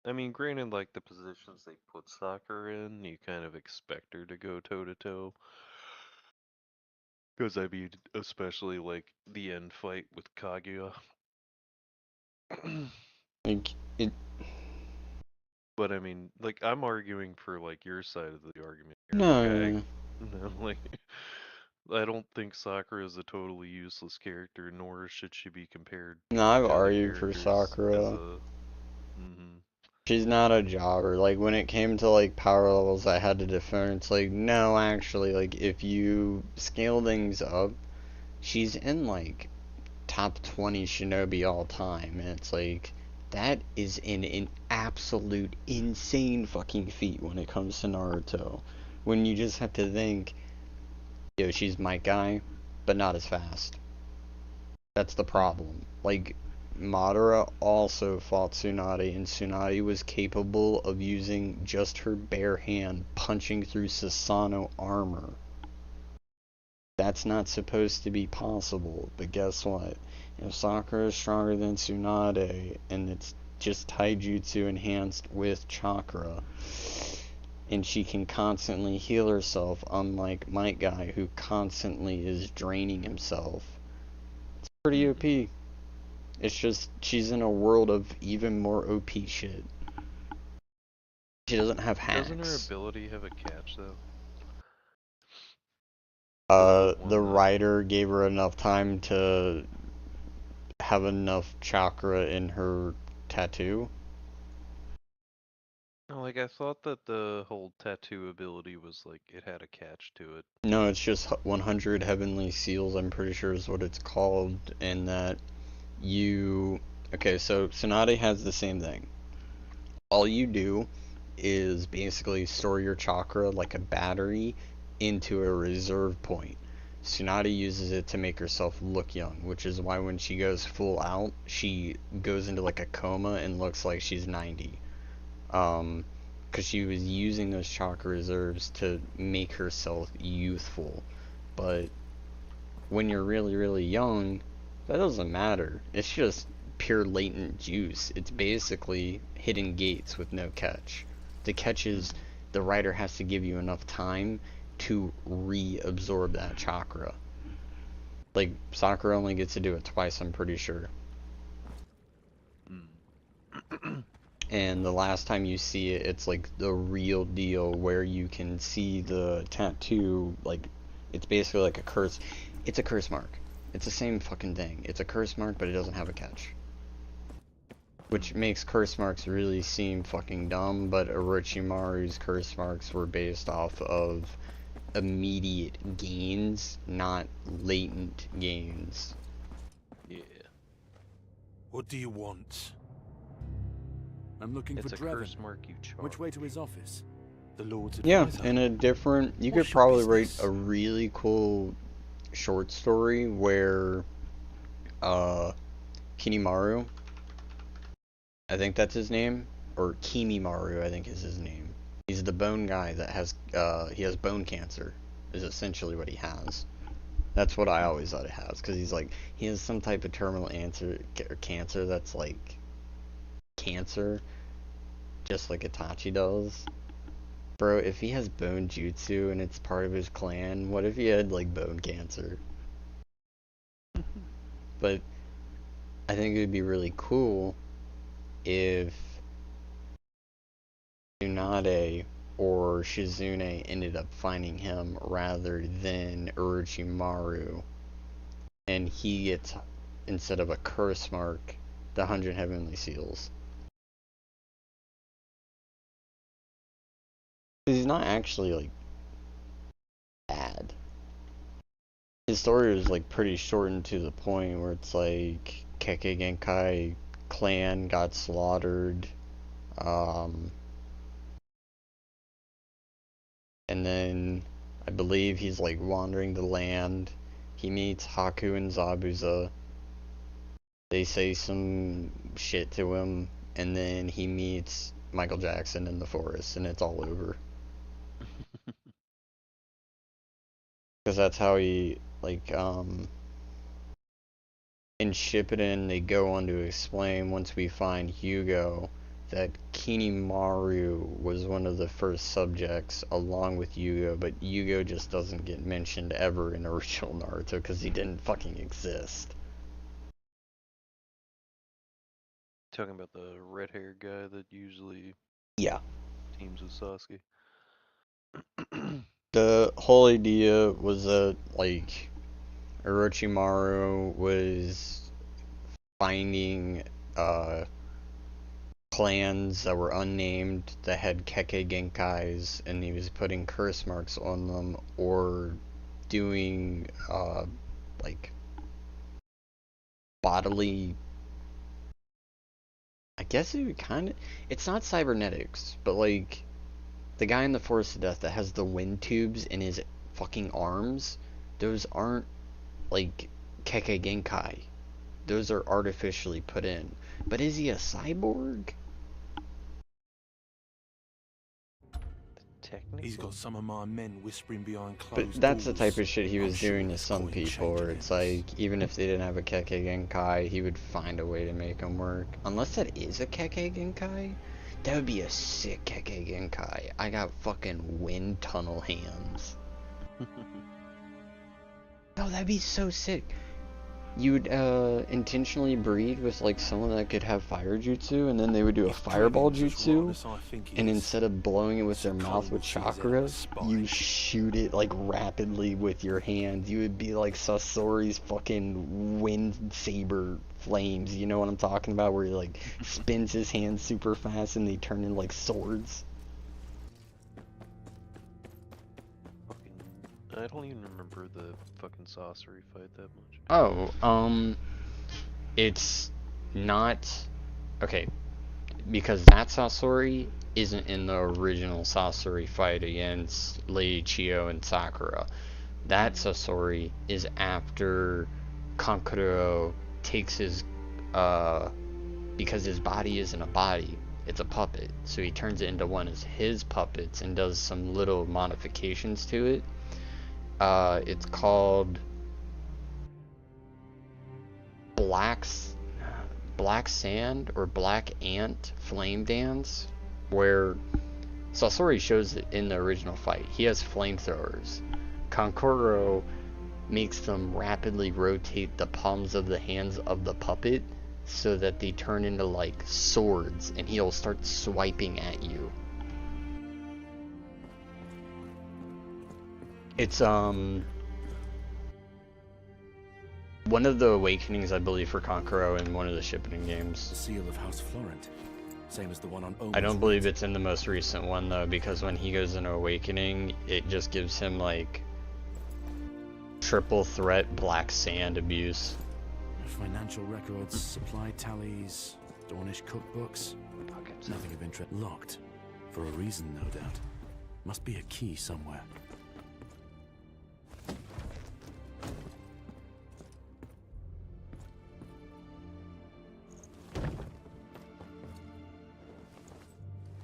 I mean, granted, like, the positions they put Sakura in, you kind of expect her to go toe-to-toe. Because, I mean, especially, like, the end fight with Kaguya. Like, it... But, I mean, like, I'm arguing for, like, your side of the argument here. No, Like, no, no. no, like, I don't think Sakura is a totally useless character, nor should she be compared No, I've to other argued for characters as Sakura. a... Mm-hmm. She's not a jobber. Like, when it came to, like, power levels I had to defend, it's like, no, actually, like, if you scale things up, she's in, like, top 20 shinobi all time, and it's like, that is an absolute insane fucking feat when it comes to Naruto. When you just have to think, yo, she's my guy, but not as fast. That's the problem. Like, Madara also fought Tsunade, and Tsunade was capable of using just her bare hand punching through Susanoo armor. That's not supposed to be possible, but guess what? If Sakura is stronger than Tsunade, and it's just taijutsu enhanced with chakra, and she can constantly heal herself, unlike Might Guy, who constantly is draining himself, it's pretty OP. It's just, she's in a world of even more OP shit. She doesn't have hacks. Doesn't her ability have a catch, though? The writer gave her enough time to have enough chakra in her tattoo. No, like, I thought that the whole tattoo ability was, like, it had a catch to it. No, it's just 100 heavenly seals, I'm pretty sure is what it's called, and that you... Okay, so Tsunade has the same thing. All you do is basically store your chakra like a battery into a reserve point. Tsunade uses it to make herself look young, which is why when she goes full out, she goes into like a coma and looks like she's 90. Because she was using those chakra reserves to make herself youthful. But when you're really, really young, that doesn't matter. It's just pure latent juice. It's basically hidden gates with no catch. The catch is the writer has to give you enough time to reabsorb that chakra. Like, Sakura only gets to do it twice, I'm pretty sure. And the last time you see it, it's like the real deal where you can see the tattoo, like, it's basically like a curse. It's a curse mark. It's the same fucking thing. It's a curse mark, but it doesn't have a catch. Which makes curse marks really seem fucking dumb, but Orochimaru's curse marks were based off of immediate gains, not latent gains. Yeah. What do you want? I'm looking for Draven. Curse mark you charge. Which way to his office? The Lord's Yeah, advisor. in a different... You could probably write a really cool short story where Kinimaru, I think that's his name, or Kimimaru I think is his name. He's the bone guy that has he has bone cancer, is essentially what he has. That's what I always thought it has, because he's like, he has some type of terminal cancer that's like cancer, just like Itachi does. Bro, if he has bone jutsu and it's part of his clan, what if he had like bone cancer? But I think it would be really cool if Tsunade or Shizune ended up finding him rather than Orochimaru, and he gets, instead of a curse mark, the 100 heavenly seals. He's not actually like bad. His story was like pretty shortened to the point where it's like Kekkei Genkai clan got slaughtered, and then I believe he's like wandering the land. He meets Haku and Zabuza. They say some shit to him, and then he meets Michael Jackson in the forest, and it's all over. Because that's how he, like, in Shippuden, they go on to explain, once we find Hugo, that Kinimaru was one of the first subjects along with Yugo, but Yugo just doesn't get mentioned ever in original Naruto because he didn't fucking exist. Talking about the red-haired guy that usually teams with Sasuke. The whole idea was that, like, Orochimaru was finding, clans that were unnamed that had Kekkei Genkais, and he was putting curse marks on them, or doing, like, bodily... I guess it would kinda... It's not cybernetics, but, like, the guy in the Forest of Death that has the wind tubes in his fucking arms, those aren't, like, Kekkei Genkai. Those are artificially put in. But is he a cyborg? He's got some of my men whispering behind closed But that's the doors. type of shit he was I'm sure doing to this some coin people, where change it's like, even if they didn't have a Kekkei Genkai, he would find a way to make them work. Unless that is a Kekkei Genkai? That would be a sick Kekkei Genkai. I got fucking wind tunnel hands. No, that'd be so sick. You would intentionally breed with like someone that could have fire jutsu, and then they would do a fireball jutsu, and instead of blowing it with their mouth with chakra, you shoot it like rapidly with your hands. You would be like Sasori's fucking wind saber flames, you know what I'm talking about, where he like spins his hands super fast and they turn into like swords. I don't even remember the fucking Sasori fight that much. Oh, it's not... Okay, because that Sasori isn't in the original Sasori fight against Lady Chiyo and Sakura. That Sasori is after Kankuro takes his, because his body isn't a body, it's a puppet, so he turns it into one of his puppets and does some little modifications to it. It's called Black Sand or Black Ant Flame Dance, where Sasori shows it in the original fight. He has flamethrowers. Kankuro makes them rapidly rotate the palms of the hands of the puppet so that they turn into like swords, and he'll start swiping at you. It's one of the awakenings, I believe, for Kankuro in one of the Shippuden games. The seal of House Florent, same as the one on Omen's I don't believe it's in the most recent one though, because when he goes into awakening, it just gives him like triple threat black sand abuse. Financial records, supply tallies, Dornish cookbooks. Nothing of interest. Locked. For a reason, no doubt. Must be a key somewhere.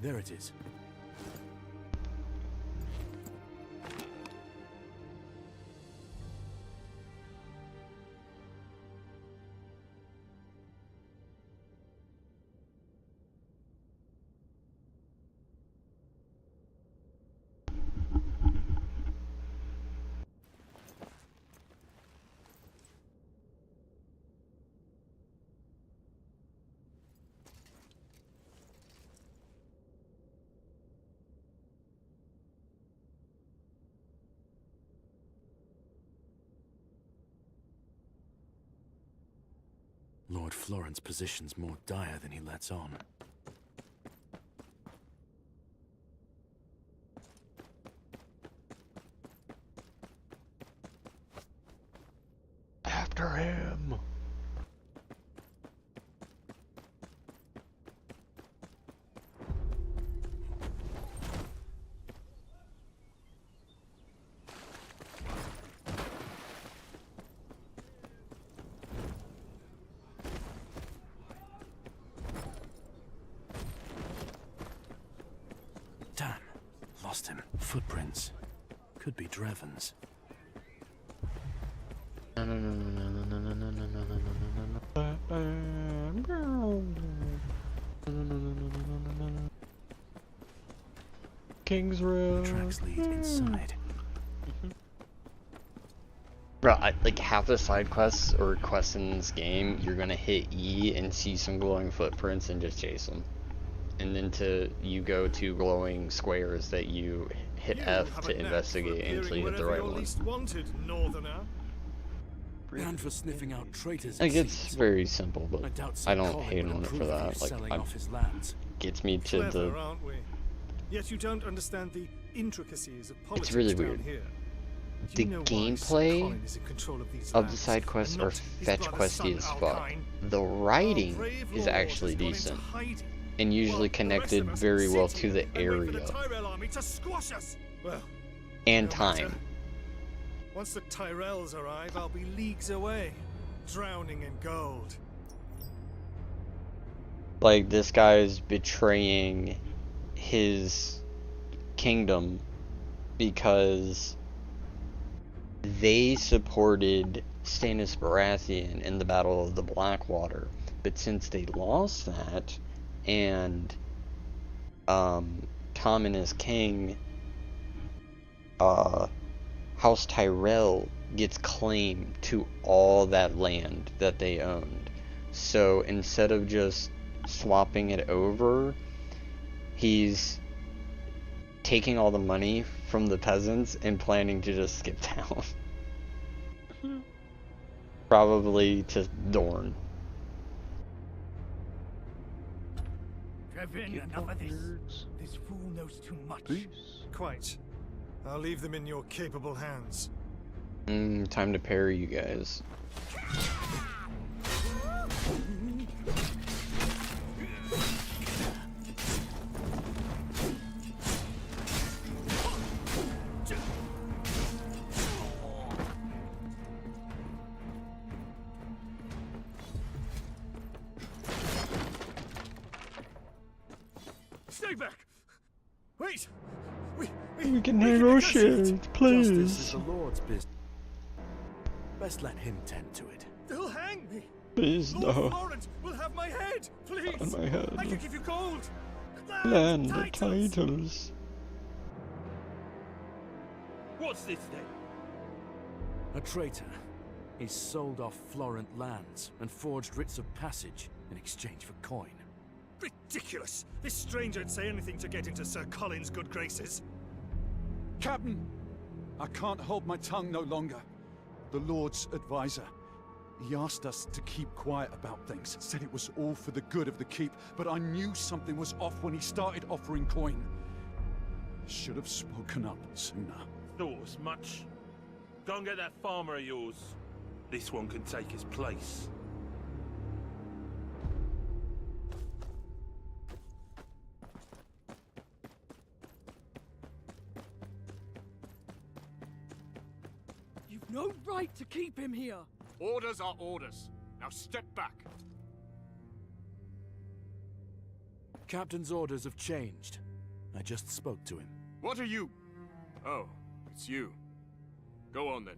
There it is. Lord Florent's position's more dire than he lets on. After him! Damn, lost him. Footprints. Could be Dreven's. King's Road. Tracks lead inside. Bro, like half the side quests or quests in this game, you're gonna hit E and see some glowing footprints and just chase them. and then you go to glowing squares that you hit F to investigate until you hit the right one. Wanted, Northerner. And for sniffing out traitors. Like, it's very simple, but I don't Colin hate would on it for approve of that. you Like, selling off his lands. gets me to Clever, the. aren't we? Yet you don't understand the intricacies of politics It's really down weird. here. The You know why gameplay Colin is in control of these of the lands, side quests and are not his fetch brother's questy son, as fuck. Alkine. The Our writing brave is lord actually has gone into decent, hiding. and usually While connected the rest of us very well sit to the here and wait for area the Tyrell army to squash us. Well, and no matter. time. Once the Tyrells arrive, I'll be leagues away, drowning in gold. Like, this guy's betraying his kingdom because they supported Stannis Baratheon in the Battle of the Blackwater, but since they lost that, and Tommen is king, House Tyrell gets claim to all that land that they owned. So instead of just swapping it over, he's taking all the money from the peasants and planning to just skip town. Probably to Dorne. Trevin, enough of this. This fool knows too much. Quite. I'll leave them in your capable hands. Time to parry you guys. Stay back! Wait! We can negotiate, please. Justice is the Lord's business. Best let him tend to it. They'll hang me! Please, Lord no. Florent will have my head! Please! On my head. I can give you gold! Land the titles. What's this then? A traitor. He's sold off Florent lands and forged writs of passage in exchange for coin. Ridiculous! This stranger'd say anything to get into Sir Colin's good graces. Captain, I can't hold my tongue no longer. The Lord's advisor. He asked us to keep quiet about things, said it was all for the good of the keep, but I knew something was off when he started offering coin. Should have spoken up sooner. Thought as much. Go and get that farmer of yours. This one can take his place. You've no right to keep him here. Orders are orders. Now step back. Captain's orders have changed. I just spoke to him. What are you? Oh, it's you. Go on then.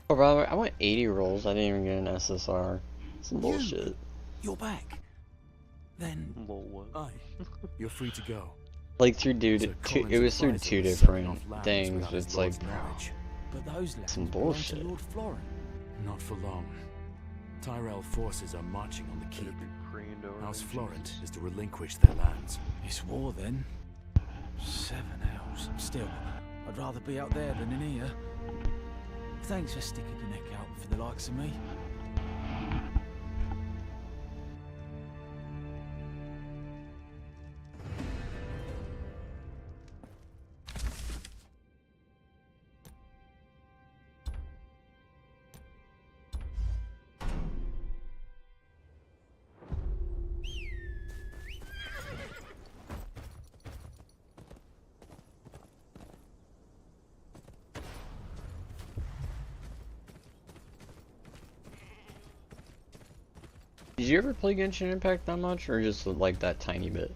Oh, brother, I want 80 rolls. I didn't even get an SSR. Some bullshit. You're back. Then, you're free to go. Like through it was through two different things. But it's like, bro, But those some bullshit. Lord Florent. Not for long. Tyrell forces are marching on the keep. House Florent is to relinquish their lands. It's war then. 7 hours. Still, I'd rather be out there than in here. Thanks for sticking your neck out for the likes of me. Did you ever play Genshin Impact that much, or just like that tiny bit?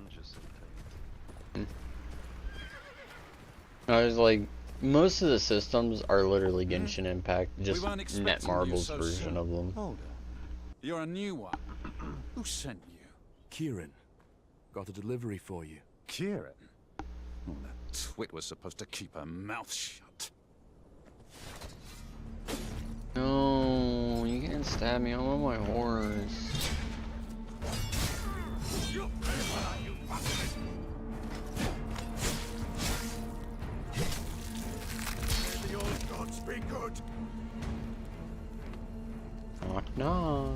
Just a tiny. I was like, most of the systems are literally Genshin Impact, just Netmarble's version of them. Hold her. You're a new one. Who sent you? Kieran. Got a delivery for you. Kieran? Oh, that twit was supposed to keep her mouth shut. No, you can't stab me. I'm on my horse. May the old gods be good. Knock, knock.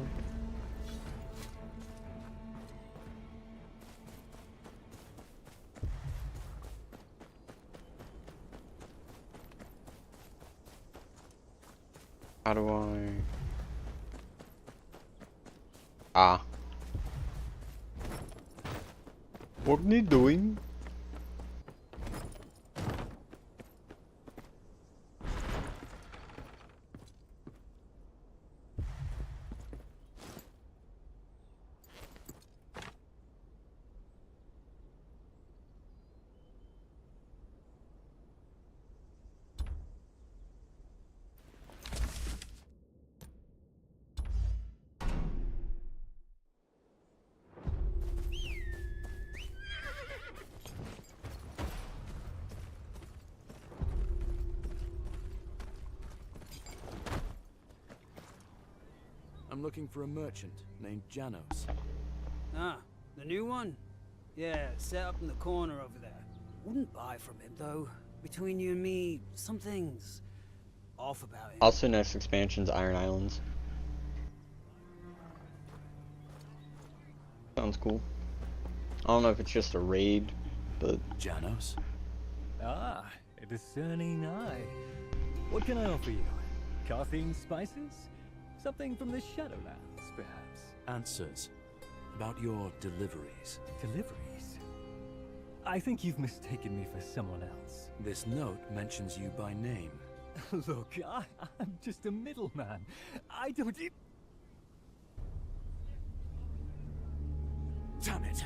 How do I... Ah. What are you doing? I'm looking for a merchant named Janos. Ah, the new one? Yeah, set up in the corner over there. Wouldn't buy from him, though. Between you and me, something's off about him. Also, next expansion's Iron Islands. Sounds cool. I don't know if it's just a raid, but... Janos? Ah, a discerning eye. What can I offer you? Caffeine spices? Something from the Shadowlands, perhaps? Answers. About your deliveries. Deliveries? I think you've mistaken me for someone else. This note mentions you by name. Look, I'm just a middleman. I don't... Damn it!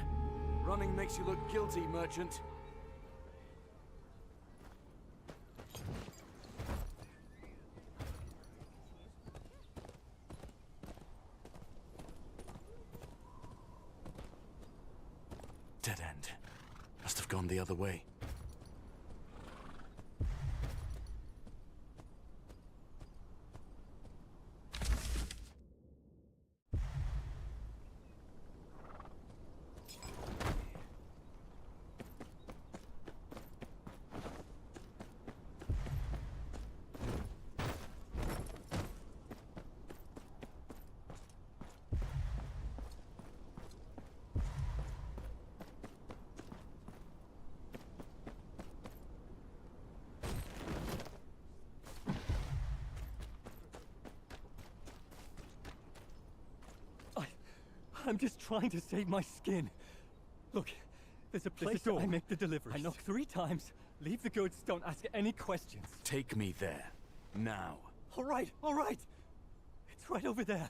Running makes you look guilty, merchant. Dead end. Must have gone the other way. I'm just trying to save my skin. Look, there's a place where I make the deliveries. I knock 3 times, leave the goods, don't ask any questions. Take me there. Now. All right, all right. It's right over there.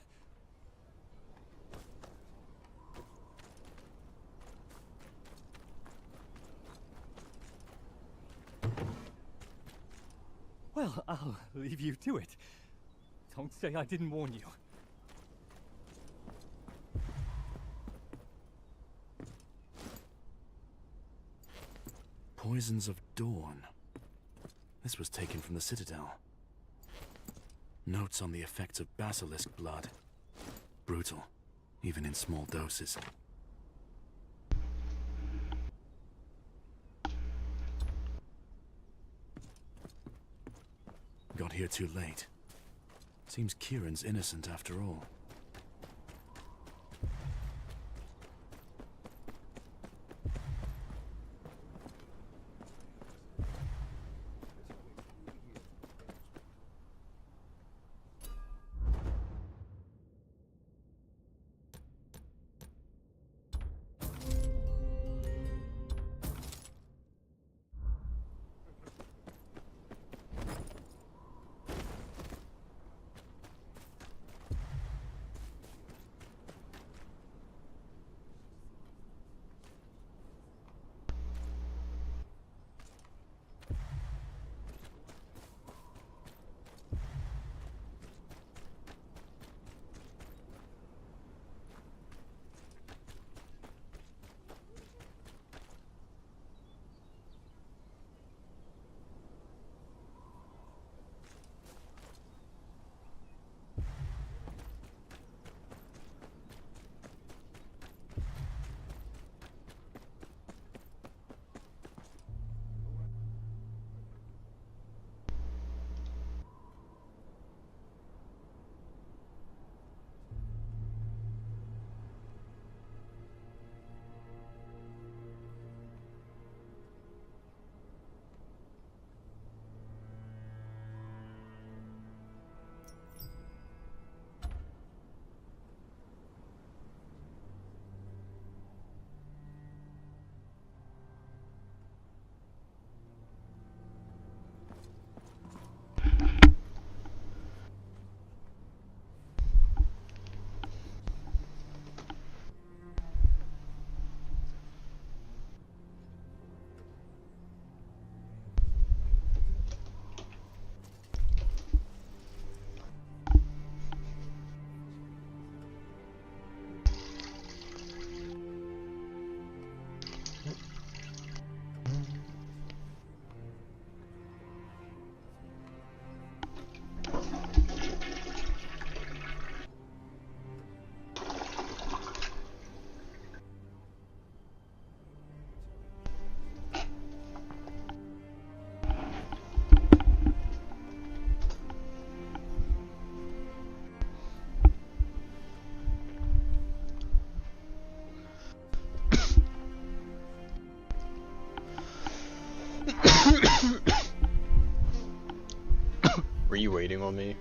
Well, I'll leave you to it. Don't say I didn't warn you. Poisons of Dawn. This was taken from the Citadel. Notes on the effects of basilisk blood. Brutal, even in small doses. Got here too late. Seems Kieran's innocent after all. Were you waiting on me?